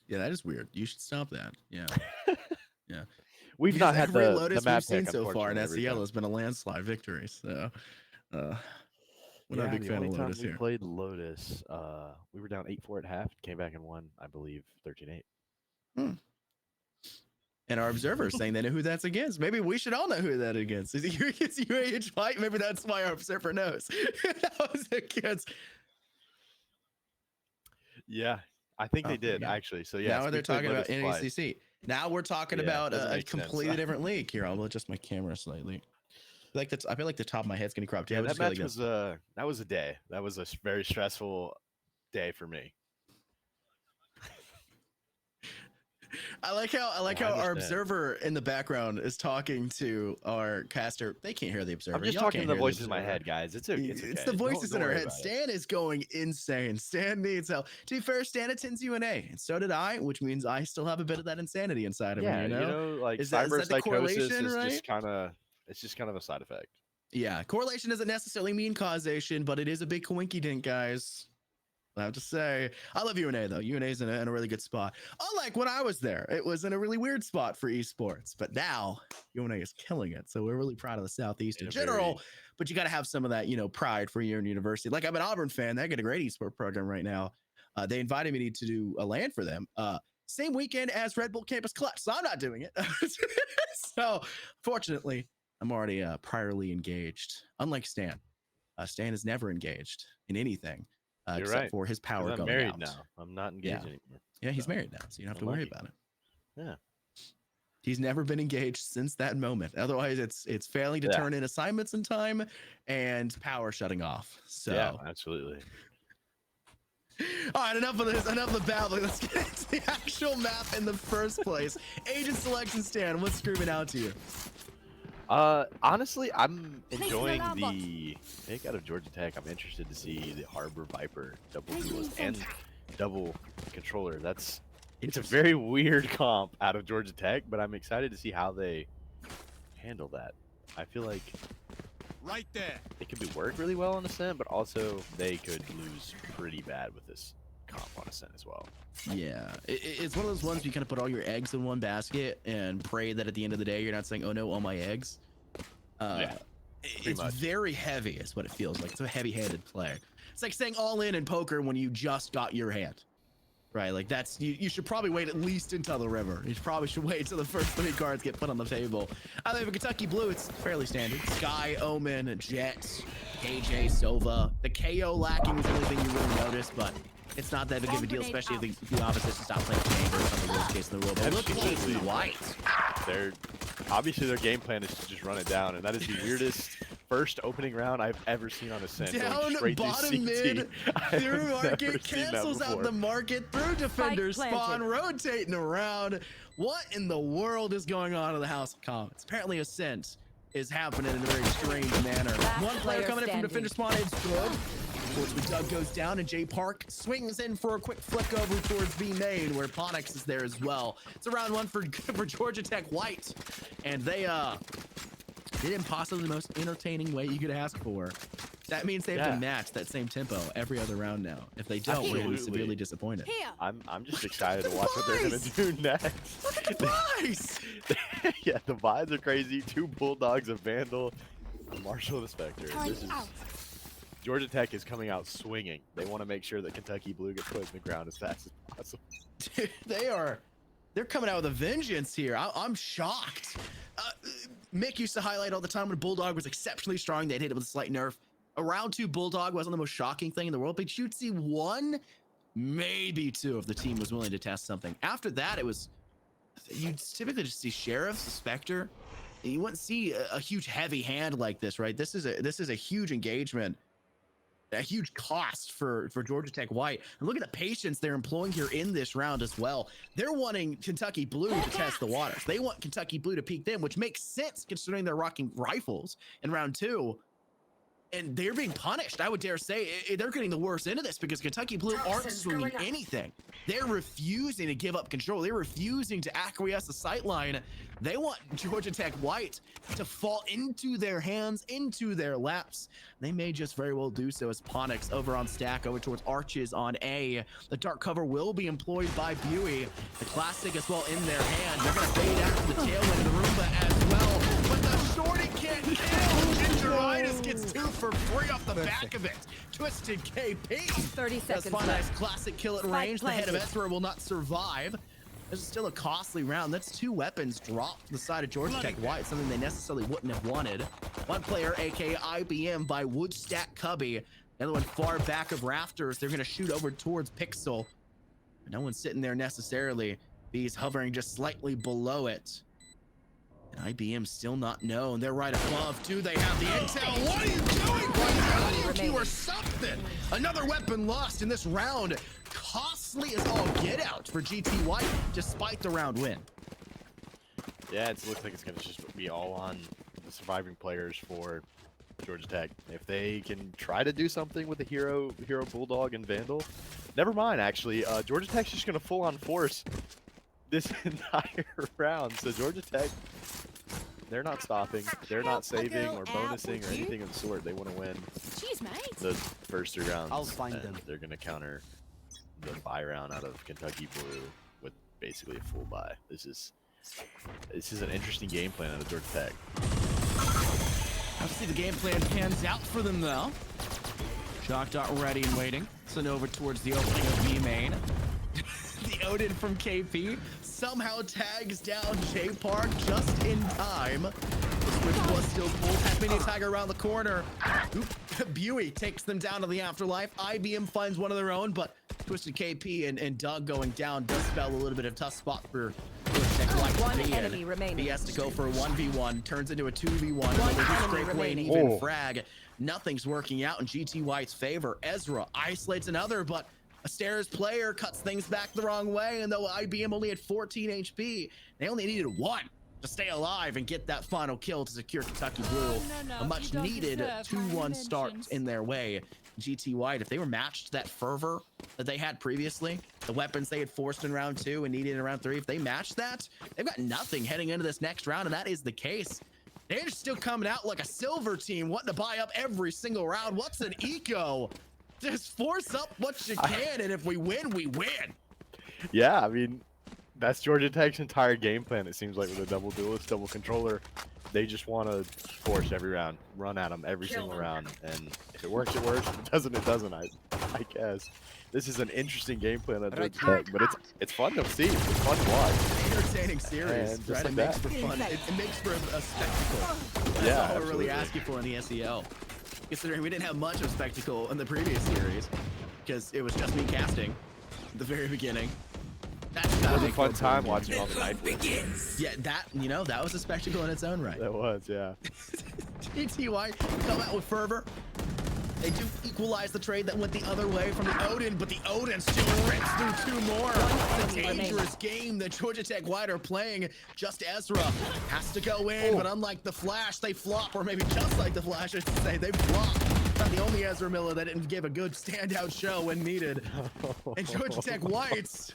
Yeah, that is weird. You should stop that. Yeah, yeah. We've not had the Lotus map we've seen pick, so far in SEL has been a landslide victory. So. We're not a big fan of Lotus here. We played Lotus. We were down 8-4 at half. Came back and won, I believe, 13-8. And our observers saying they know who that's against. Maybe we should all know who that against. Is it against UAH fight? Maybe that's why our observer knows. That was against. Yeah, I think they did actually. So yeah. Now they're talking about NACC. Now we're talking about a completely different league. Here, I'll adjust my camera slightly. Like that's, I feel like the top of my head's getting cropped. Yeah, that match was that was a day. That was a very stressful day for me. I like how our observer in the background is talking to our caster. They can't hear the observer. I'm just talking to the voices in my head, guys. It's okay. It's the voices in our head. Stan is going insane. Stan needs help. To be fair, Stan attends UNA, and so did I, which means I still have a bit of that insanity inside of me. You know, like cyber psychosis is just kind of. It's just kind of a side effect. Yeah, correlation doesn't necessarily mean causation, but it is a big coinky dink, guys. I have to say, I love UNA though. UNA is in a really good spot. Unlike when I was there, it was in a really weird spot for esports. But now UNA is killing it, so we're really proud of the Southeast in general. But you got to have some of that, pride for your university. Like I'm an Auburn fan. They got a great esports program right now. They invited me to do a LAN for them. Same weekend as Red Bull Campus Clutch, so I'm not doing it. So fortunately, I'm already priorly engaged. Unlike Stan, Stan is never engaged in anything except for his power going out. I'm married now. I'm not engaged anymore. Yeah, he's married now, so you don't have to worry about it. Yeah. He's never been engaged since that moment. Otherwise, it's failing to turn in assignments in time and power shutting off. So yeah, absolutely. All right, enough of this, enough of the babbling. Let's get into the actual map in the first place. Agent selection, Stan, what's screaming out to you? Honestly, I'm enjoying the pick out of Georgia Tech. I'm interested to see the Harbor Viper double duelist and double controller. It's a very weird comp out of Georgia Tech, but I'm excited to see how they handle that. I feel like it could be worked really well on Ascent, but also they could lose pretty bad with this comp on Ascent as well. Yeah, it's one of those ones you kind of put all your eggs in one basket and pray that at the end of the day you're not saying, oh no, all my eggs. It's very heavy is what it feels like. It's a heavy-handed play. It's like saying all in poker when you just got your hand, right? Like that's, you should probably wait at least until the river. You probably should wait until the first 3 cards get put on the table. I think for Kentucky Blue, it's fairly standard. Sky, Omen, Jet, KJ, Sova. The KO lacking is the only thing you really notice, but it's not that big of a deal, especially if the opposition stops playing Chamber. It's not the worst case in the world. But look at JC White. Obviously their game plan is to just run it down, and that is the weirdest first opening round I've ever seen on Ascent. Down, bottom, mid, through market, cancels out the market, through defenders, spawn, rotating around. What in the world is going on in the House of Commons? Apparently Ascent is happening in a very strange manner. One player coming in from defender spawn, it's good. Unfortunately, Doug goes down and Jay Park swings in for a quick flick over towards B main where Ponix is there as well. It's a round 1 for Georgia Tech White, and they did it in possibly the most entertaining way you could ask for. That means they have to match that same tempo every other round now. If they don't, we're gonna be severely disappointed. I'm just excited to watch what they're gonna do next. Look at the buys! Yeah, the buys are crazy. 2 Bulldogs, a Vandal, a Marshall, and a Spectre. This is Georgia Tech is coming out swinging. They want to make sure that Kentucky Blue gets put in the ground as fast as possible. Dude, they're coming out with a vengeance here. I'm shocked. Mick used to highlight all the time when Bulldog was exceptionally strong. They'd hit it with a slight nerf. A round 2 Bulldog wasn't the most shocking thing in the world, but you'd see one maybe 2 if the team was willing to test something. After that, it was, you'd typically just see Sheriffs, a Spectre. You wouldn't see a huge heavy hand like this, right? This is a huge engagement, a huge cost for Georgia Tech White. And look at the patience they're employing here in this round as well. They're wanting Kentucky Blue to test the waters. They want Kentucky Blue to peek them, which makes sense considering they're rocking rifles in round 2. And they're being punished. I would dare say they're getting the worst end of this because Kentucky Blue aren't swinging anything. They're refusing to give up control. They're refusing to acquiesce the sight line. They want Georgia Tech White to fall into their hands, into their laps. They may just very well do so as Ponix over on Stack, over towards Arches on A. The dark cover will be employed by Buey. The classic as well in their hand. They're going to fade out to the tail end of the Roomba as well. But the shorty can't kill. Gingeritis gets 2 for free off the back of it. Twisted KP. 30 seconds That's fine. Nice left. classic kill at Spike range. The head of planted. Ezra will not survive. This is still a costly round. That's 2 weapons dropped to the side of Georgia Tech White, something they necessarily wouldn't have wanted. One player, aka IBM, by Woodstack Cubby. The other one far back of Rafters. They're going to shoot over towards Pixel. No one's sitting there necessarily. He's hovering just slightly below it. And IBM still not known. They're right above, too. They have the intel. What are you doing, Buck? You or something. Another weapon lost in this round. Costly as all get out for GT White, despite the round win. Yeah, it looks like it's going to just be all on the surviving players for Georgia Tech. If they can try to do something with the Hero Bulldog and Vandal, never mind, actually. Georgia Tech's just going to full-on force this entire round. So Georgia Tech, they're not stopping. They're not saving or bonusing or anything of the sort. They want to win Jeez, mate. the first 3 rounds. I'll find and them. They're going to counter the bye round out of Kentucky Blue with basically a full bye. This is an interesting game plan out of Georgia Tech. I'll see the game plan pans out for them though. Shock dot ready and waiting. Send over towards the opening of B main. The Odin from KP somehow tags down J Park just in time. The switch was still pulled. Has many Tiger around the corner. Oop. Buey takes them down to the afterlife. IBM finds one of their own, but Twisted KP and Doug going down does spell a little bit of tough spot for One enemy remaining. He has to go for a 1v1, turns into a 2v1. One With enemy straight away and remaining. even Oh. frag. Nothing's working out in GT White's favor. Ezra isolates another, but a Stairs player cuts things back the wrong way, and though IBM only had 14 HP, they only needed 1 to stay alive and get that final kill to secure Kentucky Blue. no, A much you don't needed deserve my 2-1 start mentions. in their way. GT White, if they were matched to that fervor that they had previously, the weapons they had forced in round 2 and needed in round 3, if they matched that, they've got nothing heading into this next round, and that is the case. They're still coming out like a silver team, wanting to buy up every single round. What's an eco? Just force up what you can, and if we win, we win. Yeah, I mean, that's Georgia Tech's entire game plan. It seems like with a double duelist, double controller, they just want to force every round, run at them every single round, and if it works, it works. If it doesn't, it doesn't. I guess this is an interesting game plan at Georgia Tech, but it's fun to see. It's fun to watch. Entertaining series, And just right? like It makes that. for fun. It makes for a spectacle. That's Yeah, all we're really absolutely. asking for in the SEL. Considering we didn't have much of spectacle in the previous series, because it was just me casting at the very beginning. That's It gotta was a make fun for a time game. watching all the knife wins. Yeah, that was a spectacle in its own right. That was, yeah. GTY come out with fervor. They do equalize the trade that went the other way from the Odin, but the Odin still rips through 2 more. It's a dangerous game that Georgia Tech White are playing. Just Ezra has to go in, but unlike the Flash, they flop, or maybe just like the Flash, I should say, they flop. Not the only Ezra Miller that didn't give a good standout show when needed. And Georgia Tech Whites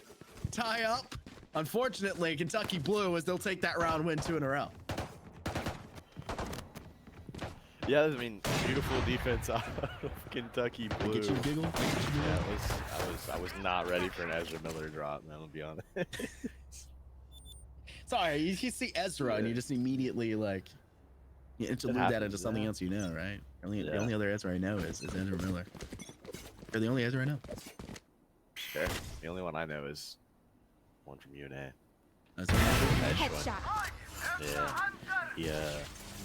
tie up. Unfortunately, Kentucky Blue, as they'll take that round win 2 in a row. Yeah, I mean, beautiful defense out of Kentucky Blue. Get you a giggle? Yeah, I was not ready for an Ezra Miller drop, man. I'll be honest. Sorry, you see Ezra and you just immediately like you interlude that happens, into something yeah. else, you know, right? The Yeah. only other Ezra I know is Ezra Miller. Or the only Ezra I know. Fair. The only one I know is one from UNA. Ezra. Headshot. Yeah.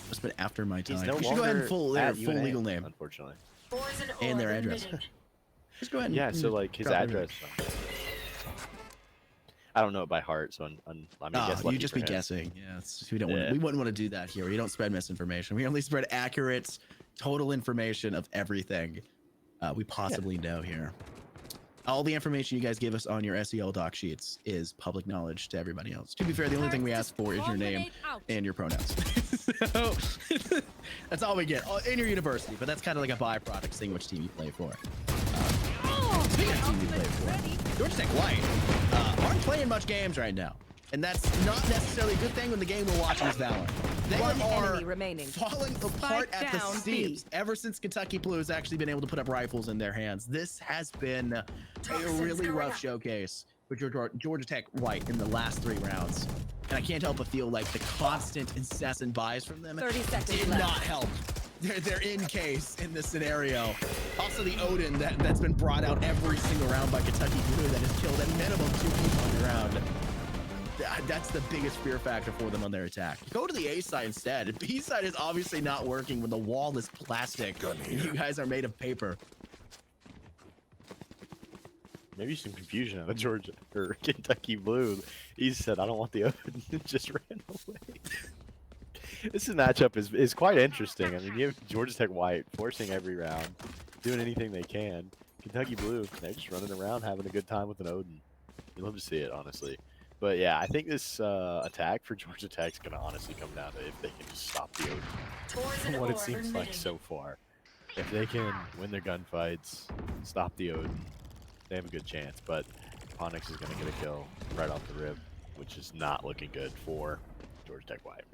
Must have been after my time. He's no we should go ahead and longer full their at full UNA, legal name unfortunately. and their address. Just go ahead and Yeah, so like his drop it. address. I don't know it by heart, so I mean, guess You lucky just for be him. guessing. Yeah, we don't. Yeah. We wouldn't want to do that here. We don't spread misinformation. We only spread accurate, total information of everything we possibly know here. All the information you guys give us on your SEL doc sheets is public knowledge to everybody else. To be fair, the only thing we ask for is your name and your pronouns. So that's all we get in your university. But that's kind of like a byproduct, seeing which team you play for. Speaking of team you play for, Georgia Tech White aren't playing much games right now. And that's not necessarily a good thing when the game we're watching is Valorant. They One are enemy remaining. falling apart at the down, seams ever since Kentucky Blue has actually been able to put up rifles in their hands. This has been a really rough showcase for Georgia Tech White in the last 3 rounds. And I can't help but feel like the constant, incessant buys from them 30 seconds did left. not help their in case in this scenario. Also, the Odin that's been brought out every single round by Kentucky Blue that has killed at minimum 2 people on the round. That's the biggest fear factor for them on their attack. Go to the A side instead. B side is obviously not working when the wall is plastic and you guys are made of paper. Maybe some confusion out of Georgia or Kentucky Blue. He said, "I don't want the open," and just ran away. This matchup is quite interesting. I mean, you have Georgia Tech White forcing every round, doing anything they can. Kentucky Blue, they're just running around having a good time with an Odin. You love to see it, honestly. But yeah, I think this attack for Georgia Tech is going to honestly come down to if they can just stop the Odin. From what it seems like so far. If they can win their gunfights, stop the Odin, they have a good chance. But Onyx is going to get a kill right off the rib, which is not looking good for Georgia Tech White.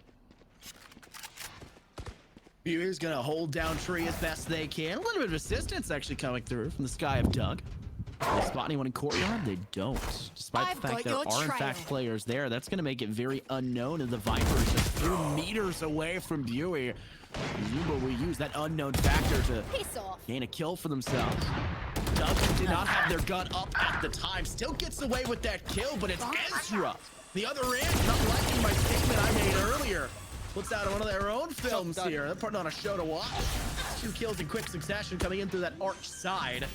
Bue's gonna hold down tree as best they can. A little bit of assistance actually coming through from the sky of Doug. They spot anyone in courtyard? They don't. Despite the fact there are in fact players there, that's gonna make it very unknown. And the Vipers just 2 meters away from Buey. Zuba will use that unknown factor to gain a kill for themselves. Doug did not have their gun up at the time. Still gets away with that kill, but it's Ezra. The other end, not liking my statement I made earlier. Puts out one of their own films here. They're putting on a show to watch. 2 kills in quick succession coming in through that arch side.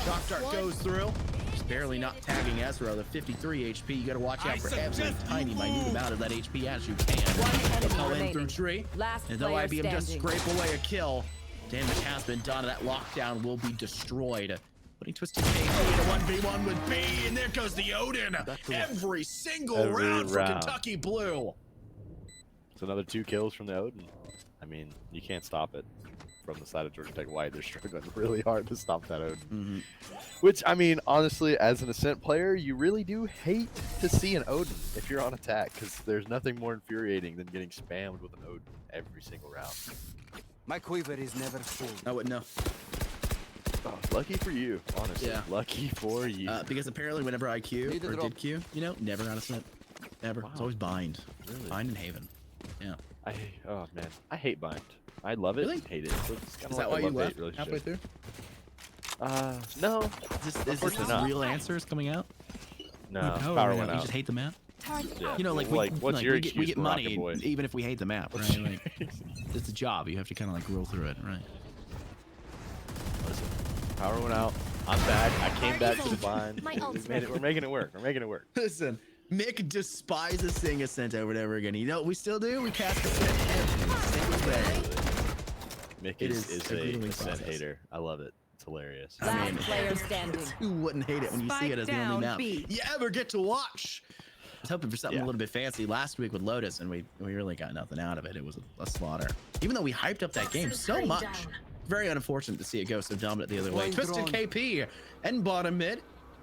Shock dart goes through. Just barely not tagging Ezra. The 53 HP. You gotta watch out for every tiny minute amount of that HP as you can. They'll in through tree. And though IBM just scrape away a kill, damage has been done. That lockdown will be destroyed. Putting Twisted KP in a 1v1 with B. And there goes the Odin. Every single round for Kentucky Blue. It's another 2 kills from the Odin. I mean, you can't stop it from the side of Georgia Tech White. They're struggling really hard to stop that Odin. Which, I mean, honestly, as an Ascent player, you really do hate to see an Odin if you're on attack, because there's nothing more infuriating than getting spammed with an Odin every single round. My quiver is never full. I wouldn't know. Oh, lucky for you, honestly. Yeah. Lucky for you. Because apparently whenever I queue or did queue, you know, never got a snip. Never. Wow. It's always bind. Really? Bind and Haven. Yeah. Oh man, I hate bind. I love it. Really? Hate it. So it's kinda Is like that why a you love-hate left halfway through? No. Is this Unfortunately not. real answers coming out? No. Oh, Power right went now, you out. just hate the map? Yeah. You know, like, what's your we excuse get for Rocket money Boy? even if we hate the map, right? Like, it's a job. You have to kind of like roll through it, right? Listen, power went out. I'm back. I came back to the bind. We're making it work. We're making it work. Listen, Mick despises seeing Ascent over and over again. You know what we still do? We cast Ascent every single day. Mick It is is a a grueling Ascent process. hater. I love it. It's hilarious. I mean, Last player standing. who wouldn't hate it when you see it as the only Spike map down, B. you ever get to watch? I was hoping for something Yeah. a little bit fancy last week with Lotus, and we really got nothing out of it. It was a slaughter. Even though we hyped up that game so much. Very unfortunate to see it go so dominant the other way. Twisted KP and bottom mid.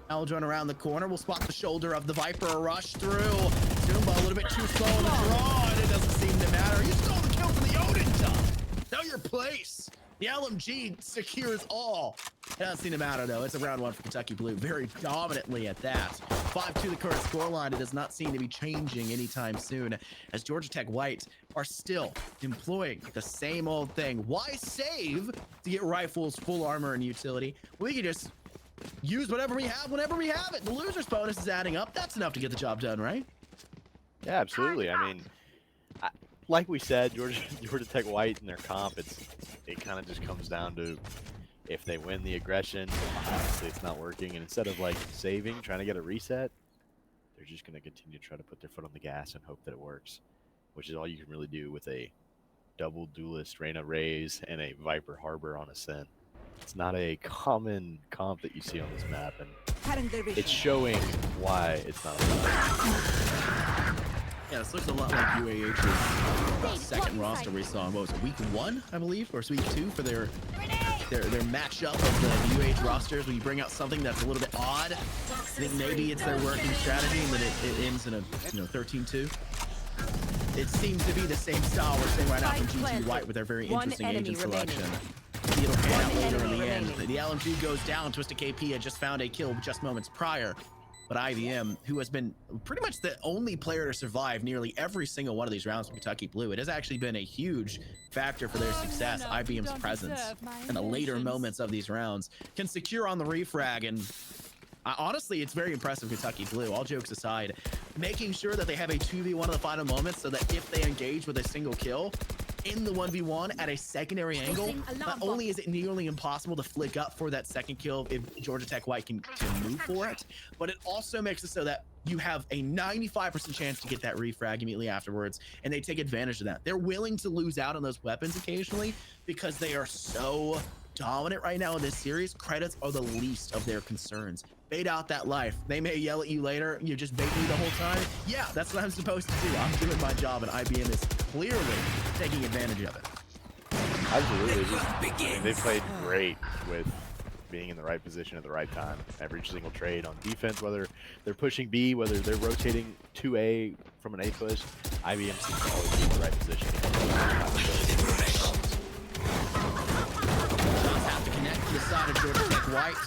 Aldron around the corner will spot the shoulder of the Viper, a rush through. Zumba a little bit too slow on the draw, and it doesn't seem to matter. You stole the kill from the Odin top. Know your place. The LMG secures all. It doesn't seem to matter though. It's a round 1 for Kentucky Blue, very dominantly at that. 5-2 the current scoreline. It does not seem to be changing anytime soon, as Georgia Tech White are still employing the same old thing. Why save to get rifles, full armor, and utility? We can just use whatever we have whenever we have it. The loser's bonus is adding up. That's enough to get the job done, right? Yeah, absolutely. I mean, like we said, Georgia Tech White and their comp, it kind of just comes down to if they win the aggression, obviously it's not working, and instead of like saving, trying to get a reset, they're just going to continue to try to put their foot on the gas and hope that it works, which is all you can really do with a double duelist Reyna Raze and a Viper Harbor on Ascent. It's not a common comp that you see on this map, and it's showing why it's not a Yeah, this looks a lot like UAH's second roster we saw in, what was it, week 1, I believe, or week 2 for their matchup of the UAH rosters, when you bring out something that's a little bit odd. I think maybe it's their working strategy, and then it ends in a 13-2. It seems to be the same style we're seeing right now from GT White with their very interesting agent selection. It'll pan out later in the end. The LMG goes down. Twisted KP had just found a kill just moments prior. But IBM, who has been pretty much the only player to survive nearly every single one of these rounds with Kentucky Blue, it has actually been a huge factor for their success. IBM's presence in the later moments of these rounds can secure on the refrag, and honestly, it's very impressive. Kentucky Blue, all jokes aside, making sure that they have a 2v1 in the final moments, so that if they engage with a single kill in the 1v1 at a secondary angle, not only is it nearly impossible to flick up for that second kill if Georgia Tech White can move for it, but it also makes it so that you have a 95% chance to get that refrag immediately afterwards, and they take advantage of that. They're willing to lose out on those weapons occasionally because they are so dominant right now in this series. Credits are the least of their concerns. Bait out that life. They may yell at you later, you just bait me the whole time. Yeah, that's what I'm supposed to do. I'm doing my job, and IBM is clearly taking advantage of it. Absolutely. I mean, they played great with being in the right position at the right time. Every single trade on defense, whether they're pushing B, whether they're rotating to A from an A push, IBM seems to always be in the right position. Shots have to connect to the side of Georgia Tech White.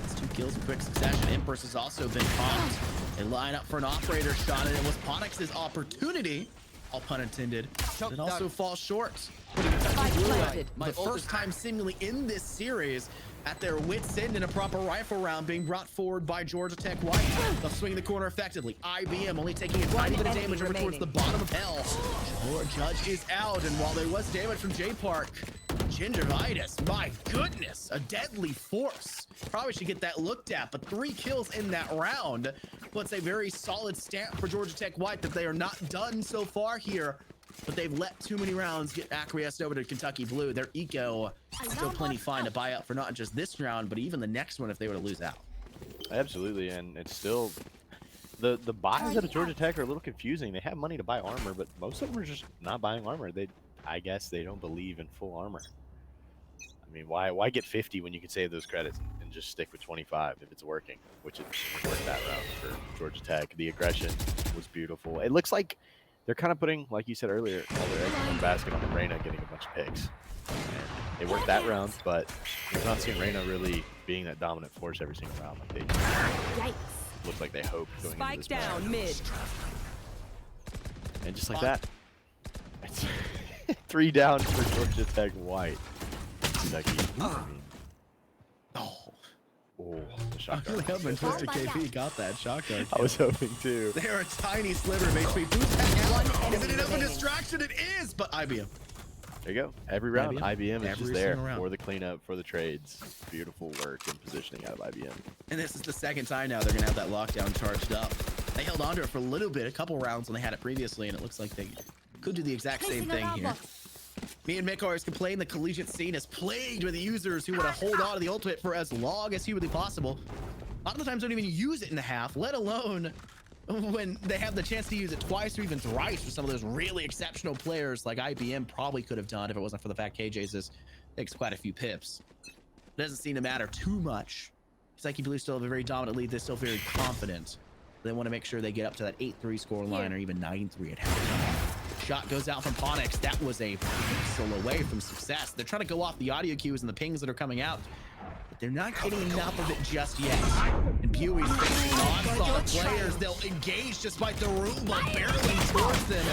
It's 2 kills in quick succession. Empress has also been popped. They line up for an operator shot, and it was Ponix's opportunity, all pun intended. It also falls short. The first time seemingly in this series at their wits' end in a proper rifle round being brought forward by Georgia Tech White. They'll swing the corner effectively. IBM only taking a tiny bit of damage over towards the bottom of hell. Judge is out, and while there was damage from J Park, Gingivitis, my goodness, a deadly force. Probably should get that looked at, but 3 kills in that round puts a very solid stamp for Georgia Tech White that they are not done so far here, but they've let too many rounds get acquiesced over to Kentucky Blue. Their eco still plenty fine to buy up for not just this round, but even the next one if they were to lose out. Absolutely, and it's still the buys out of Georgia Tech are a little confusing. They have money to buy armor, but most of them are just not buying armor. I guess they don't believe in full armor. I mean, why get 50 when you can save those credits and just stick with 25 if it's working, which it worked that round for Georgia Tech. The aggression was beautiful. It looks like they're kind of putting, like you said earlier, all their eggs in one basket on the Reyna getting a bunch of picks. And it worked that round, but we're not seeing Reyna really being that dominant force every single round like they look like they hoped going into this down mid. And just like that, it's 3 down for Georgia Tech White. Oh, the shotgun. I'm really hoping Twisted KP got that shotgun. I was hoping too. They're a tiny sliver of HP. Boost back out. Is it enough of a distraction? It is, but IBM. There you go. Every round, IBM is just there round. for the cleanup, for the trades. Beautiful work and positioning out of IBM. And this is the second time now they're going to have that lockdown charged up. They held on to it for a little bit, a couple rounds when they had it previously, and it looks like they could do the exact same thing here. Me and Mick always complain the collegiate scene is plagued with users who want to hold on to the ultimate for as long as humanly possible. A lot of the times don't even use it in the half, let alone when they have the chance to use it twice or even thrice for some of those really exceptional players like IBM probably could have done if it wasn't for the fact KJ's takes quite a few pips. It doesn't seem to matter too much. Kentucky Blue still have a very dominant lead. They're still very confident. They want to make sure they get up to that 8-3 score line or even 9-3 at halftime. Shot goes out from Ponix. That was a pixel away from success. They're trying to go off the audio cues and the pings that are coming out, but they're not getting enough of it just yet. And Pewey's facing onslaught of players. They'll engage despite the room, but barreling towards them.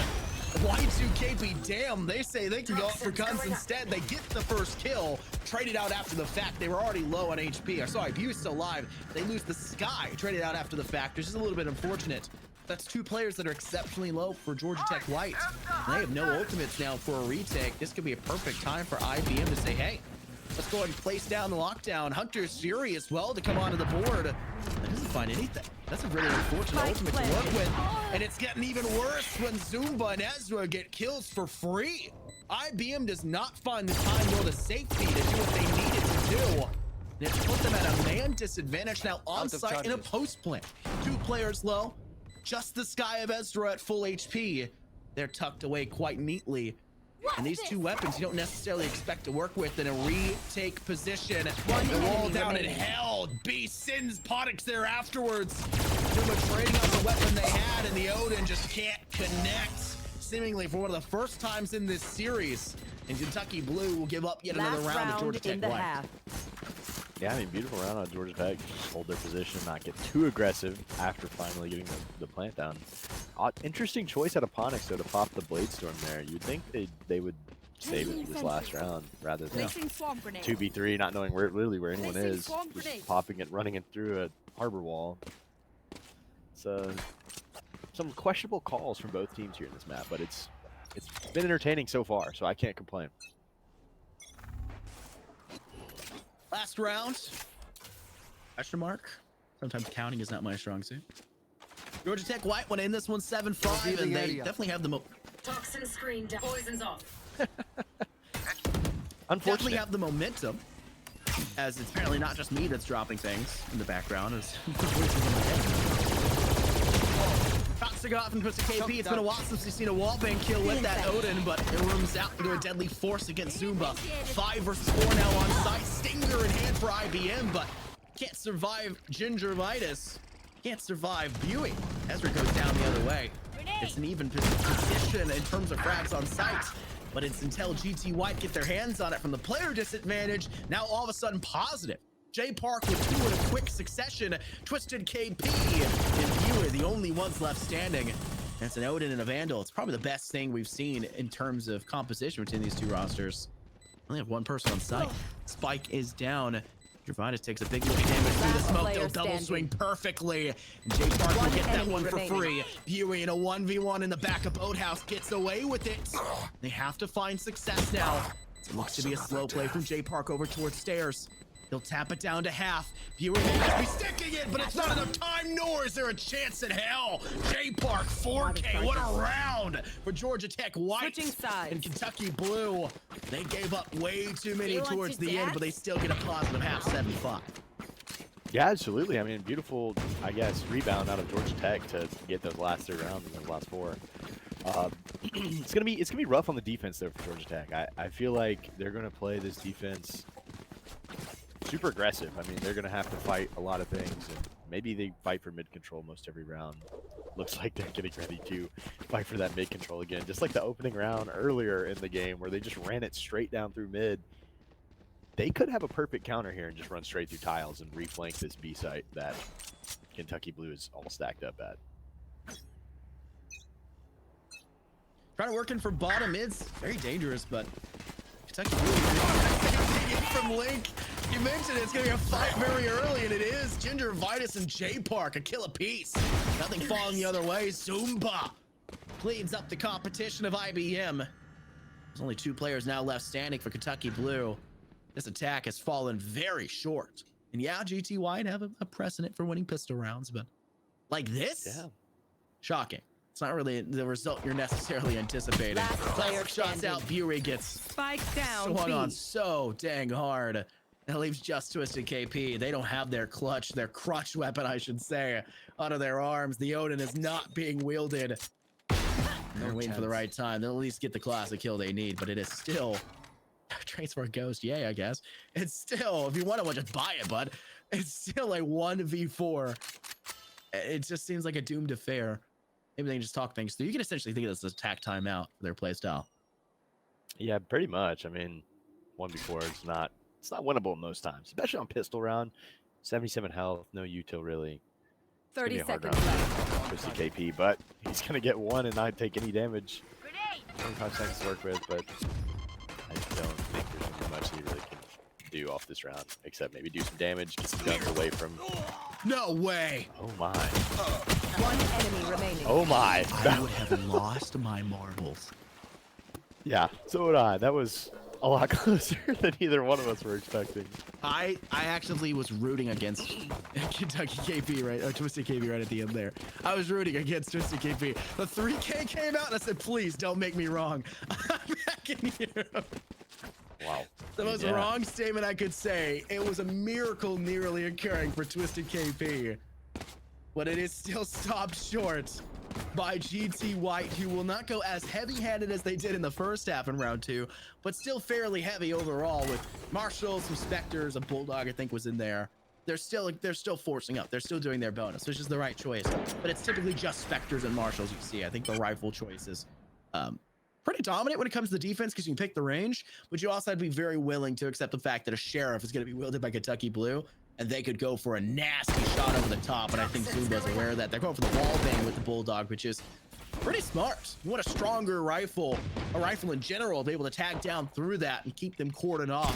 Y2KP, damn, they say they can go up for guns instead. They get the first kill, traded out after the fact. They were already low on HP. Sorry, Pewey's still alive. They lose the Sky, traded out after the fact. It's just a little bit unfortunate. That's 2 players that are exceptionally low for Georgia Tech White. And they have no ultimates now for a retake. This could be a perfect time for IBM to say, hey, Let's go ahead and place down the lockdown. Hunter's Fury as well to come onto the board. That doesn't find anything. That's a really unfortunate ultimate to work with. And it's getting even worse when Zumba and Ezra get kills for free. IBM does not find the time nor the safety to do what they needed to do. And it's put them at a man disadvantage now on site in a post plant. 2 players low. Just the Sky of Ezra at full HP. They're tucked away quite neatly. And these 2 weapons you don't necessarily expect to work with in a retake position. The wall down and held. B sends Podix there afterwards. Zuma trading on the weapon they had, and the Odin just can't connect. Seemingly for one of the first times in this series. And Kentucky Blue will give up yet another round of Georgia Tech White. Yeah, I mean, beautiful round on Georgia Tech. Just hold their position, not get too aggressive after finally getting the plant down. Interesting choice out of Ponix, though, to pop the Blade Storm there. You'd think they would save it for this last round rather than 2v3, not knowing literally where anyone is, just popping it, running it through a harbor wall. So some questionable calls from both teams here in this map, but it's been entertaining so far, so I can't complain. Last round. Question mark. Sometimes counting is not my strong suit. Georgia Tech White went in this one 7-5, and they definitely have the Toxin screen, poisons off. definitely have the momentum, as it's apparently not just me that's dropping things in the background. As Toxic off and puts a KP. It's been a while since we've seen a wallbang kill with that Odin, but it rooms out into a deadly force against Zumba. 5 versus 4 now on site. Stinger in hand for IBM, but can't survive Gingivitis. Can't survive Buey. Ezra goes down the other way. It's an even position in terms of frags on site, but it's until GT White get their hands on it from the player disadvantage. Now all of a sudden positive. J Park with 2 in a quick succession. Twisted KP and Buey, the only ones left standing. And it's an Odin and a Vandal. It's probably the best thing we've seen in terms of composition between these 2 rosters. Only have 1 person on site. Spike is down. Gervais takes a big look at damage through the smoke. They'll double swing perfectly. J Park will get that one for free. Buey in a 1v1 in the back of Boathouse gets away with it. They have to find success now. It looks to be a slow play from J Park over towards stairs. He'll tap it down to half. Buey may just be sticking it, but it's not enough time, nor is there a chance in hell. J Park 4K, what a round for Georgia Tech White and Kentucky Blue. They gave up way too many towards the end, but they still get a positive half 7-5. Yeah, absolutely. I mean, beautiful, I guess, rebound out of Georgia Tech to get those last 3 rounds and those last 4. It's gonna be rough on the defense though for Georgia Tech. I feel like they're gonna play this defense super aggressive. I mean, they're gonna have to fight a lot of things, and maybe they fight for mid control most every round. Looks like they're getting ready to fight for that mid control again, just like the opening round earlier in the game where they just ran it straight down through mid. They could have a perfect counter here and just run straight through tiles and reflank this B site that Kentucky Blue is all stacked up at. Trying to work in for bottom mid's very dangerous, but Kentucky Blue from Link. You mentioned it's going to be a fight very early, and it is. Gingivitis and J Park, a kill apiece. Nothing falling the other way. Zumba cleans up the competition of IBM. There's only 2 players now left standing for Kentucky Blue. This attack has fallen very short. And yeah, GT White have a precedent for winning pistol rounds, but like this? Yeah. Shocking. It's not really the result you're necessarily anticipating. Classic shots out. Buey gets spike down. Swung on so dang hard. That leaves just Twisted KP. They don't have their clutch, their crutch weapon, I should say, out of their arms. The Odin is not being wielded. They're waiting for the right time. They'll at least get the classic kill they need, but it is still Transfer Ghost. Yay, I guess. It's still, if you want to just buy it, bud. It's still a 1v4. It just seems like a doomed affair. Maybe they can just talk things through. You can essentially think of this as attack timeout for their playstyle. Yeah, pretty much. I mean, 1v4 is not. It's not winnable most times, especially on pistol round. 77 health, no util really. 30 seconds left. Twisted KP, but he's gonna get 1 and not take any damage. 25 seconds to work with, but I don't think there's gonna be much he really can do off this round, except maybe do some damage, get some guns away from. No way! Oh my! 1 enemy remaining. Oh my! I would have lost my marbles. Yeah, so would I. That was a lot closer than either one of us were expecting. I actually was rooting against Kentucky KP, right? Or Twisted KP right at the end there. I was rooting against Twisted KP. The 3K came out and I said, please don't make me wrong. I'm backing you. Wow. The most wrong statement I could say. It was a miracle nearly occurring for Twisted KP. But it is still stopped short by GT White, who will not go as heavy-handed as they did in the first half in round 2, but still fairly heavy overall with Marshall, some Spectres, a Bulldog I think was in there. They're still forcing up. They're still doing their bonus, which is the right choice. But it's typically just Spectres and Marshalls you see. I think the rifle choice is pretty dominant when it comes to the defense because you can pick the range, but you also have to be very willing to accept the fact that a Sheriff is going to be wielded by Kentucky Blue, and they could go for a nasty shot over the top, and I think Zumba's aware of that. They're going for the wall bang with the Bulldog, which is pretty smart. You want a stronger rifle, a rifle in general, to be able to tag down through that and keep them cordoned off.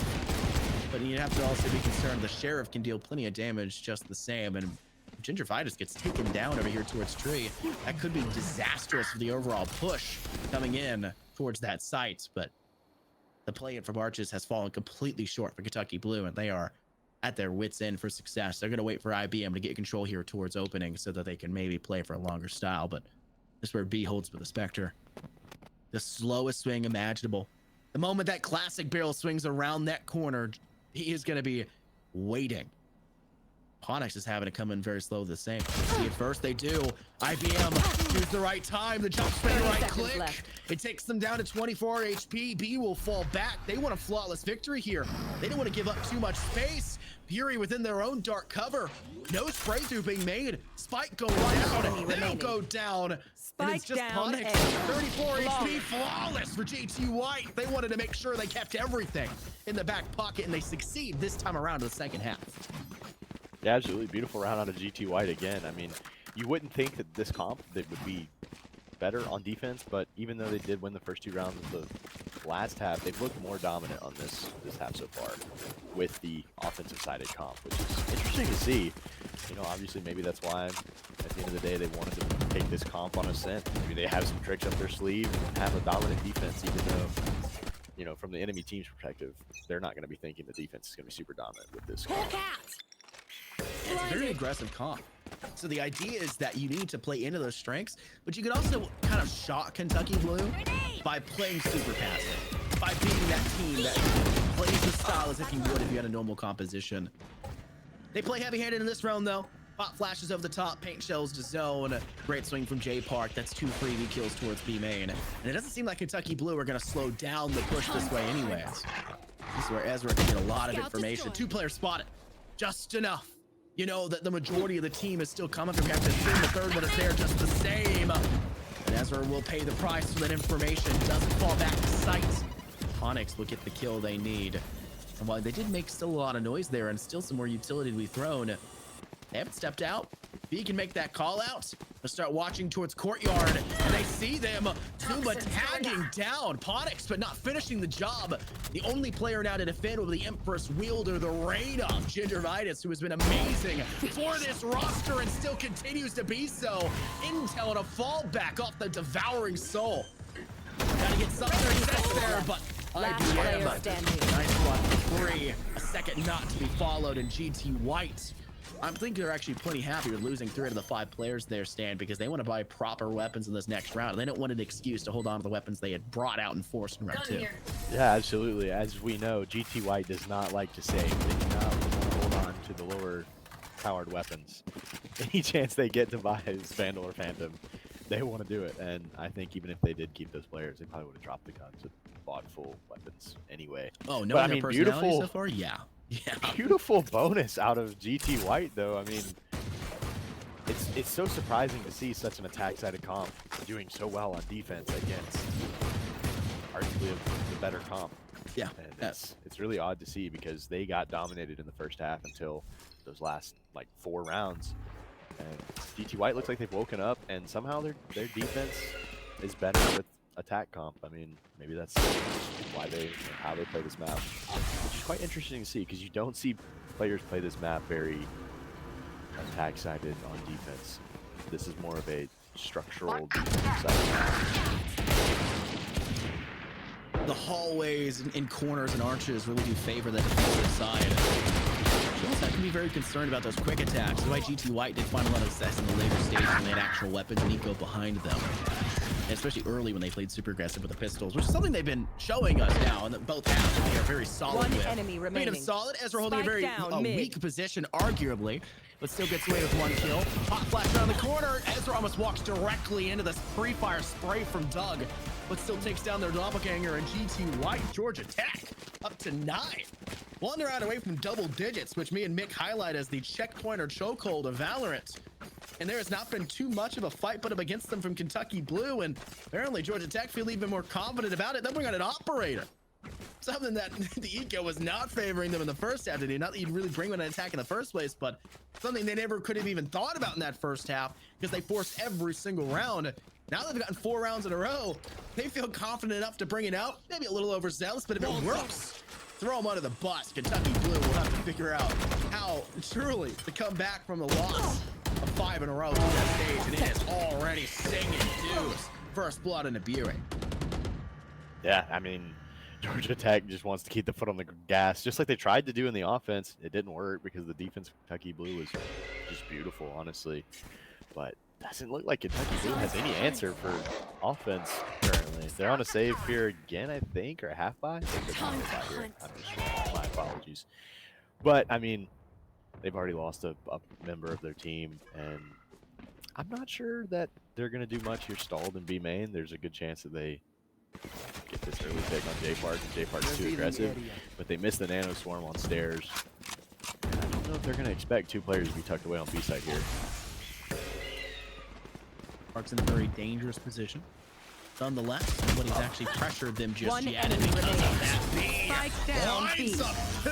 But you have to also be concerned the Sheriff can deal plenty of damage just the same, and Gingivitis gets taken down over here towards Tree. That could be disastrous for the overall push coming in towards that site, but the play in from Arches has fallen completely short for Kentucky Blue, and they are at their wits' end for success. They're going to wait for IBM to get control here towards opening so that they can maybe play for a longer style, but this is where B holds for the Spectre. The slowest swing imaginable. The moment that classic barrel swings around that corner, he is going to be waiting. Onyx is having to come in very slow the same. See, at first they do. IBM choose the right time, the jump spin, the right click. Left. It takes them down to 24 HP. B will fall back. They want a flawless victory here. They don't want to give up too much space. Fury within their own dark cover. No spray through being made. Spike going down. They'll go down. Spike and it's just down. Onyx. 34 HP, flawless for GT White. They wanted to make sure they kept everything in the back pocket, and they succeed this time around in the second half. Yeah, absolutely. Beautiful round out of GT White again. I mean, you wouldn't think that this comp that would be better on defense, but even though they did win the first 2 rounds of the last half, they've looked more dominant on this half so far with the offensive sided comp, which is interesting to see. You know, obviously maybe that's why at the end of the day they wanted to take this comp on ascent. Maybe they have some tricks up their sleeve and have a dominant defense, even though, you know, from the enemy team's perspective, they're not going to be thinking the defense is going to be super dominant with this comp. It's a very aggressive comp. So the idea is that you need to play into those strengths, but you could also kind of shock Kentucky Blue by playing super passive, by being that team that plays the style as if you would if you had a normal composition. They play heavy-handed in this round, though. Pop flashes over the top, paint shells to zone. Great swing from J Park. That's 2 freebie kills towards B main. And it doesn't seem like Kentucky Blue are going to slow down the push this way anyways. This is where Ezra can get a lot of information. 2 players spotted. Just enough. You know that the majority of the team is still coming from. We have to assume the third one is there just the same. And Ezra will pay the price for that information. Doesn't fall back to sight. Onyx will get the kill they need. And while they did make still a lot of noise there and still some more utility to be thrown, they haven't stepped out. B can make that call out. They'll start watching towards Courtyard, and they see them. Zumba tagging down Ponix, but not finishing the job. The only player now to defend will be the Empress wielder, the reign of Gingivitis, who has been amazing for this roster and still continues to be so. Intel and a fallback off the devouring soul. Gotta get some success there, but IBM, nice one, 3. A second not to be followed in GT White. I think they're actually plenty happy with losing 3 out of the 5 players there, Stan, because they want to buy proper weapons in this next round. And they don't want an excuse to hold on to the weapons they had brought out and forced in round 2. Yeah, absolutely. As we know, GT White does not like to save. They do not want to hold on to the lower powered weapons. Any chance they get to buy his Vandal or Phantom, they want to do it. And I think even if they did keep those players, they probably would have dropped the guns and bought full weapons anyway. Oh, no, I mean, beautiful so far? Yeah. Yeah. Beautiful bonus out of GT White, though. I mean, it's so surprising to see such an attack-sided comp doing so well on defense against arguably the better comp. Yeah, and it's really odd to see because they got dominated in the first half until those last like 4 rounds. And GT White looks like they've woken up, and somehow their defense is better with attack comp. I mean, maybe that's why how they play this map, which is quite interesting to see because you don't see players play this map very attack sided on defense. This is more of a structural defensive side. the hallways and corners and arches really do favor that defensive side. You also have to be very concerned about those quick attacks. That's why GT White did find a lot of success in the later stages when they had actual weapons and eco behind them. And especially early when they played super aggressive with the pistols, which is something they've been showing us now, and that both halves they are very solid One with. enemy remaining. Made him solid. Ezra holding a Spike very down, mid. weak position, arguably, but still gets away with 1 kill. Hot flash around the corner. Ezra almost walks directly into this pre-fire spray from Doug, but still takes down their doppelganger and GT White. Georgia Tech up to 9. One round away from double digits, which me and Mick highlight as the checkpoint or chokehold of Valorant. And there has not been too much of a fight put up against them from Kentucky Blue, and apparently Georgia Tech feel even more confident about it. Then bring on an operator. Something that the eco was not favoring them in the first half today. Not that you'd really bring on an attack in the first place, but something they never could have even thought about in that first half because they forced every single round. Now they've gotten 4 rounds in a row. They feel confident enough to bring it out. Maybe a little overzealous, but if it works, throw them under the bus. Kentucky Blue will have to figure out how truly to come back from the loss of 5 in a row to that stage, and it is already singing dues. First blood in the Buick. Yeah, I mean, Georgia Tech just wants to keep the foot on the gas, just like they tried to do in the offense. It didn't work because the defense of Kentucky Blue was just beautiful, honestly. But doesn't look like Kentucky Blue has any answer for offense currently. They're on a save here again, I think, or a half buy. I think they're on a half buy here. I'm just wrong. My apologies. But I mean, they've already lost a member of their team, and I'm not sure that they're going to do much here stalled in B main. There's a good chance that they get this early pick on J Park, and J Park's too aggressive, but they missed the nano swarm on stairs. And I don't know if they're going to expect 2 players to be tucked away on B side here. Park's in a very dangerous position. Nonetheless, nobody's actually pressured them just One yet, and enemy because of remaining. that, B Spike down, B. lines up 2.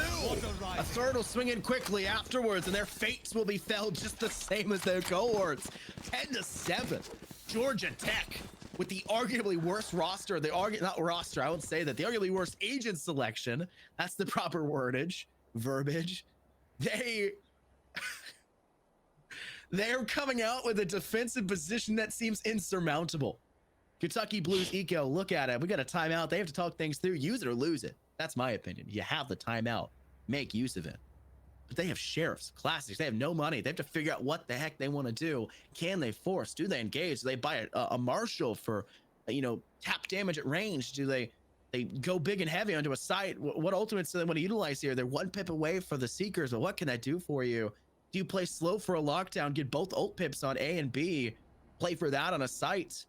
A third will swing in quickly afterwards, and their fates will be felt just the same as their cohorts. 10-7. Georgia Tech with the arguably worst roster, not roster, I would say that the arguably worst agent selection. That's the proper verbiage. They're coming out with a defensive position that seems insurmountable. Kentucky Blues eco, look at it. We got a timeout. They have to talk things through. Use it or lose it. That's my opinion. You have the timeout. Make use of it. But they have sheriffs, classics. They have no money. They have to figure out what the heck they want to do. Can they force? Do they engage? Do they buy a Marshall for, tap damage at range? Do they go big and heavy onto a site? What ultimates do they want to utilize here? They're 1 pip away for the Seekers, but what can that do for you? Do you play slow for a lockdown, get both ult pips on A and B, play for that on a site?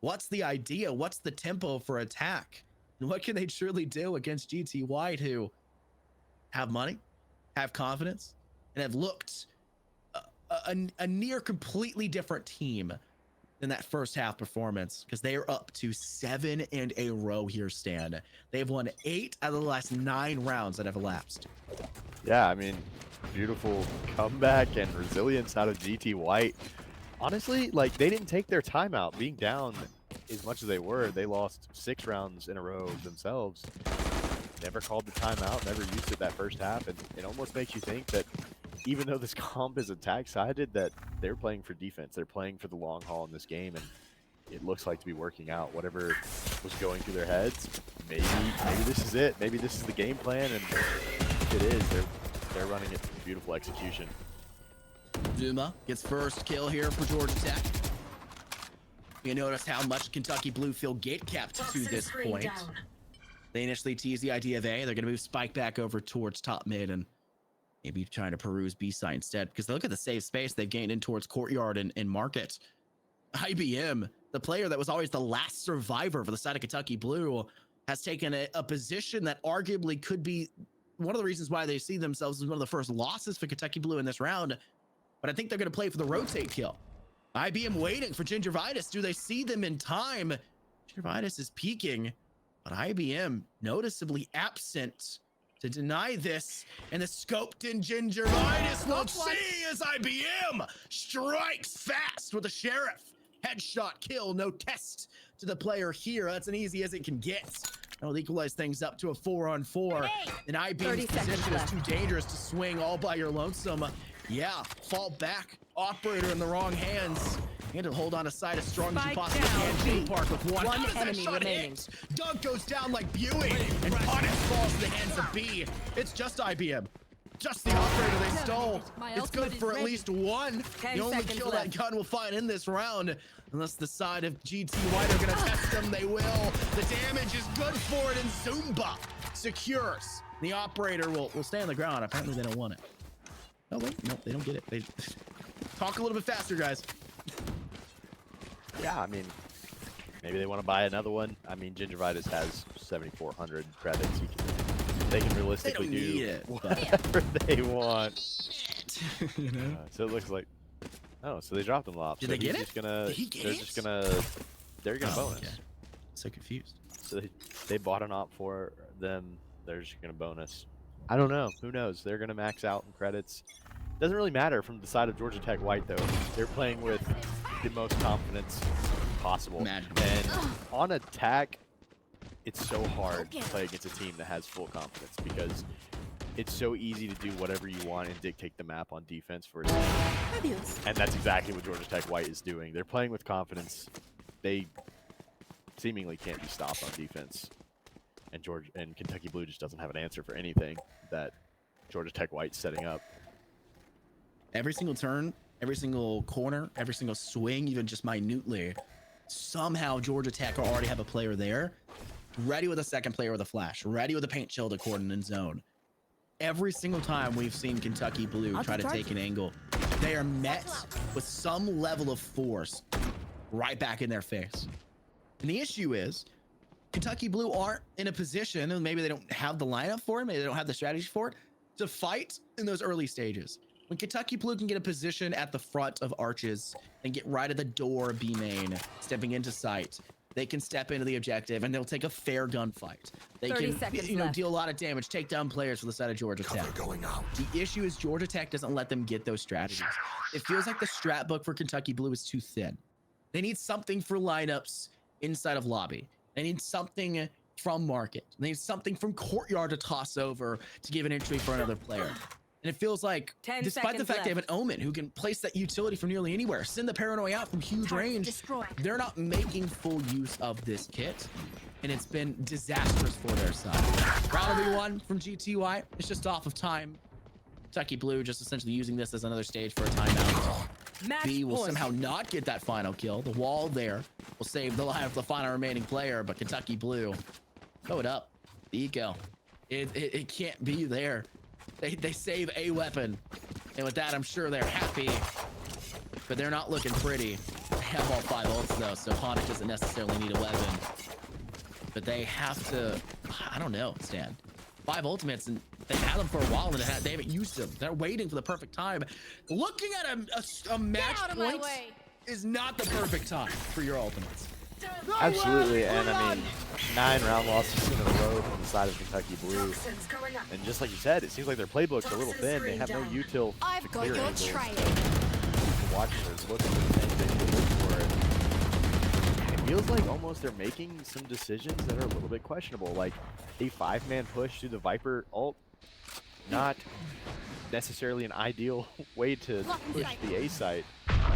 What's the idea? What's the tempo for attack? And what can they truly do against GT White, who have money, have confidence, and have looked a near completely different team than that first half performance, because they are up to 7 in a row here, Stan. They've won 8 out of the last 9 rounds that have elapsed. Yeah, I mean, beautiful comeback and resilience out of GT White. Honestly, like, they didn't take their timeout. Being down as much as they were, they lost 6 rounds in a row themselves. Never called the timeout, never used it that first half, and it almost makes you think that even though this comp is attack-sided, that they're playing for defense. They're playing for the long haul in this game, and it looks like to be working out. Whatever was going through their heads, maybe this is it. Maybe this is the game plan, and it is. They're running it with beautiful execution. Zuma gets first kill here for Georgia Tech. You notice how much Kentucky Blue feel gate kept to this point. They initially teased the idea of A. They're going to move Spike back over towards top mid and maybe trying to peruse B side instead, because they look at the safe space they've gained in towards Courtyard and Market. IBM, the player that was always the last survivor for the side of Kentucky Blue, has taken a position that arguably could be one of the reasons why they see themselves as one of the first losses for Kentucky Blue in this round. But I think they're going to play for the rotate kill. IBM waiting for Gingivitis. Do they see them in time? Gingivitis is peeking, but IBM noticeably absent to deny this. And the scoped in Gingivitis won't see as IBM strikes fast with the Sheriff. Headshot kill, no test to the player here. That's an easy as it can get. That'll equalize things up to a 4-on-4. And IBM's position is too dangerous to swing all by your lonesome. Yeah, fall back. Operator in the wrong hands. You had to hold on to side as strong as you Spike possibly down. can. J-Park with one. One How does that enemy shot remaining. hit? Dunk goes down like Buey, and Punish falls in the hands of B. It's just IBM. Just the operator they stole. My It's good ultimate for is at ready. least one. 10 The only seconds kill left. that gun will find in this round. Unless the side of GT White are gonna test them, they will. The damage is good for it, and Zumba secures. The operator will stay on the ground. Apparently they don't want it. Oh wait, nope, they don't get it. They talk a little bit faster, guys. Yeah, I mean, maybe they want to buy another one. I mean, Gingivitis has 7,400 credits. They can realistically They don't do need it, but- whatever they want. You know? So it looks like, oh, so they dropped him off. Did so they get he's it? Just gonna, Did he get they're it? just gonna, they're gonna Oh, bonus. okay. So confused. So they bought an op for them. They're just gonna bonus. I don't know. Who knows? They're gonna max out in credits. Doesn't really matter from the side of Georgia Tech White though. They're playing with the most confidence possible. Imagine. And on attack, it's so hard to play against a team that has full confidence because it's so easy to do whatever you want and dictate the map on defense for a team. And that's exactly what Georgia Tech White is doing. They're playing with confidence. They seemingly can't be stopped on defense. And Kentucky Blue just doesn't have an answer for anything that Georgia Tech White's setting up. Every single turn, every single corner, every single swing, even just minutely, somehow Georgia Tech already have a player there, ready with a second player with a flash, ready with a paint chill to cordon in zone. Every single time we've seen Kentucky Blue try to take an angle, they are met with some level of force right back in their face. And the issue is, Kentucky Blue aren't in a position, and maybe they don't have the lineup for it, maybe they don't have the strategy for it, to fight in those early stages. When Kentucky Blue can get a position at the front of arches and get right at the door of B main, stepping into sight, they can step into the objective and they'll take a fair gunfight. They 30 can, seconds you know, left. deal a lot of damage, take down players for the side of Georgia Tech. Going out. The issue is Georgia Tech doesn't let them get those strategies. It feels like the strat book for Kentucky Blue is too thin. They need something for lineups inside of lobby. They need something from market. They need something from courtyard to toss over to give an entry for another player. And it feels like, 10 despite the seconds fact they have an left. Omen who can place that utility from nearly anywhere, send the Paranoia out from huge range, they're not making full use of this kit. And it's been disastrous for their side. Round one from GTY, it's just off of time. Kentucky Blue just essentially using this as another stage for a timeout. Match B will point. somehow not get that final kill. The wall there will save the life of the final remaining player, but Kentucky Blue, throw it up. The eco. It can't be there. They save a weapon. And with that, I'm sure they're happy, but they're not looking pretty. They have all 5 ults though, so Ponic doesn't necessarily need a weapon. But they have to, I don't know, Stan. 5 ultimates, and they've had them for a while, and they haven't used them. They're waiting for the perfect time. Looking at a match point is not the perfect time for your ultimates. Absolutely, and I mean, 9 round losses in a row from the side of Kentucky Blue. Toxins going up. And just like you said, it seems like their playbook's a little thin. They have no util to clear angles. Watching or looking at anything to look for it. It feels like almost they're making some decisions that are a little bit questionable. Like a 5-man push through the Viper ult, not necessarily an ideal way to push the A site,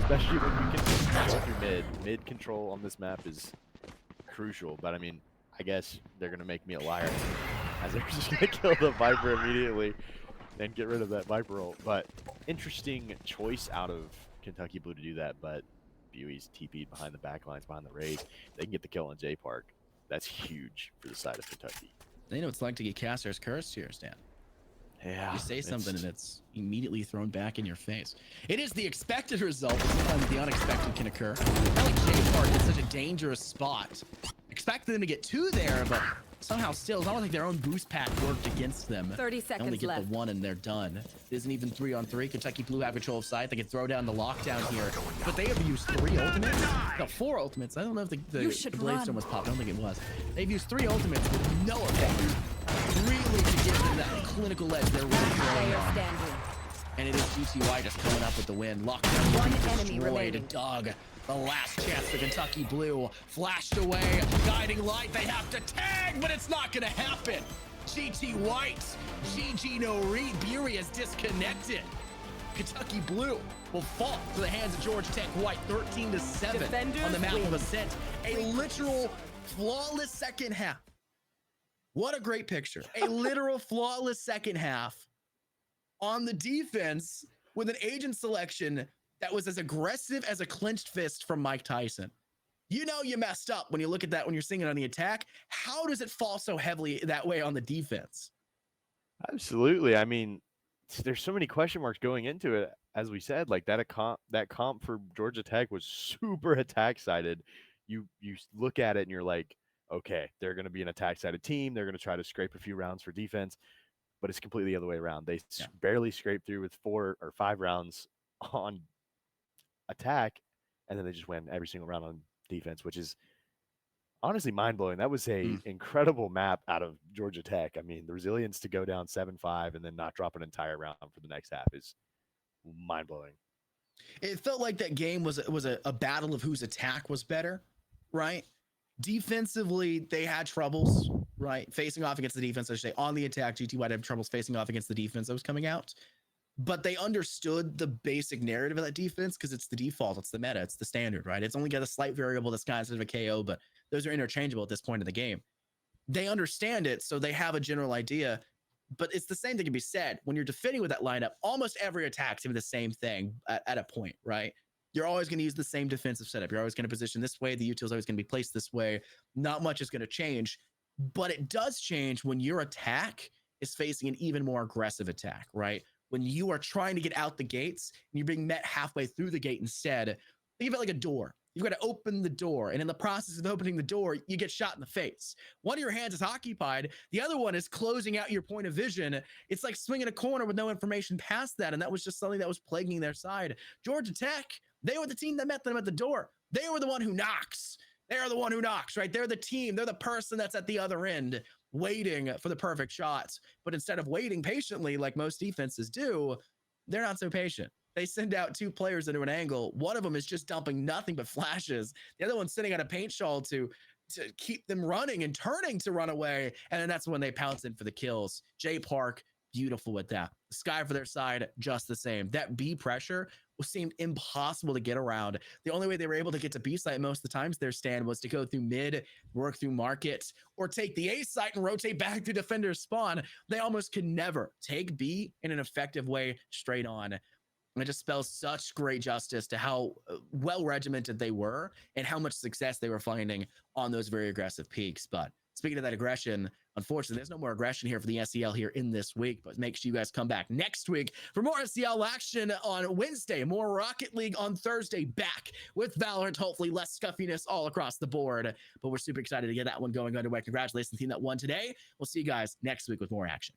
especially when you can go through mid. Mid control on this map is crucial, but I mean, I guess they're gonna make me a liar as they're just gonna kill the Viper immediately and get rid of that Viper ult. But interesting choice out of Kentucky Blue to do that, but Buey's TP'd behind the backlines, behind the raid. They can get the kill on J Park. That's huge for the side of Kentucky. They know what it's like to get Caster's cursed here, Stan. Yeah. You say something and it's immediately thrown back in your face. It is the expected result, but sometimes the unexpected can occur. I like J Park in such a dangerous spot. Expected them to get 2 there, but somehow still, it's not like their own boost pack worked against them. 30 They only seconds get left. the 1 and they're done. It isn't even 3-on-3. Kentucky Blue have control of site. They can throw down the lockdown here, but they have used 3 ultimates. No, 4 ultimates. I don't know if the Gladestone was popped. I don't think it was. They've used 3 ultimates with no effect. Really to give them that clinical edge they're really throwing Player on. standing. And it is GTY just coming up with the win. Lockdown will One be enemy destroyed. remaining. Doug, the last chance for Kentucky Blue. Flashed away. Guiding light. They have to tag, but it's not going to happen. GT White. GG no read. Bury is disconnected. Kentucky Blue will fall to the hands of Georgia Tech White 13-7 on the map of Ascent. A literal flawless second half. What a great picture. A literal flawless second half on the defense with an agent selection that was as aggressive as a clenched fist from Mike Tyson. You know you messed up when you look at that when you're seeing it on the attack. How does it fall so heavily that way on the defense? Absolutely. I mean, there's so many question marks going into it. As we said, like that comp for Georgia Tech was super attack sided. You look at it and you're like, okay, they're going to be an attack sided team. They're going to try to scrape a few rounds for defense, but it's completely the other way around. They barely scraped through with 4 or 5 rounds on attack, and then they just win every single round on defense, which is honestly mind-blowing. That was a incredible map out of Georgia Tech. I mean, the resilience to go down 7-5 and then not drop an entire round for the next half is mind-blowing. It felt like that game was a battle of whose attack was better, right? Defensively, they had troubles, right? Facing off against the defense, I should say. On the attack, GT White had troubles facing off against the defense that was coming out. But they understood the basic narrative of that defense because it's the default, it's the meta, it's the standard, right? It's only got a slight variable that's kind of a KO, but those are interchangeable at this point in the game. They understand it, so they have a general idea. But it's the same thing can be said when you're defending with that lineup. Almost every attack's going to be the same thing at a point, right? You're always going to use the same defensive setup. You're always going to position this way. The util is always going to be placed this way. Not much is going to change, but it does change when your attack is facing an even more aggressive attack, right? When you are trying to get out the gates and you're being met halfway through the gate instead. Think of it like a door. You've got to open the door, and in the process of opening the door, you get shot in the face. One of your hands is occupied. The other one is closing out your point of vision. It's like swinging a corner with no information past that, and that was just something that was plaguing their side. Georgia Tech, they were the team that met them at the door. They were the one who knocks. They are the one who knocks, right? They're the team. They're the person that's at the other end waiting for the perfect shots. But instead of waiting patiently like most defenses do, they're not so patient. They send out 2 players into an angle. One of them is just dumping nothing but flashes. The other one's sitting on a paint shawl to keep them running and turning to run away. And then that's when they pounce in for the kills. Jay Park, beautiful with that. The Sky for their side, just the same. That B pressure seemed impossible to get around. The only way they were able to get to B site most of the times their stand was to go through mid, work through market, or take the A site and rotate back to defender's spawn. They almost could never take B in an effective way straight on. And it just spells such great justice to how well regimented they were and how much success they were finding on those very aggressive peaks. But speaking of that aggression, unfortunately, there's no more aggression here for the SEL here in this week. But make sure you guys come back next week for more SEL action on Wednesday, more Rocket League on Thursday, back with Valorant. Hopefully less scuffiness all across the board. But we're super excited to get that one going underway. Congratulations to the team that won today. We'll see you guys next week with more action.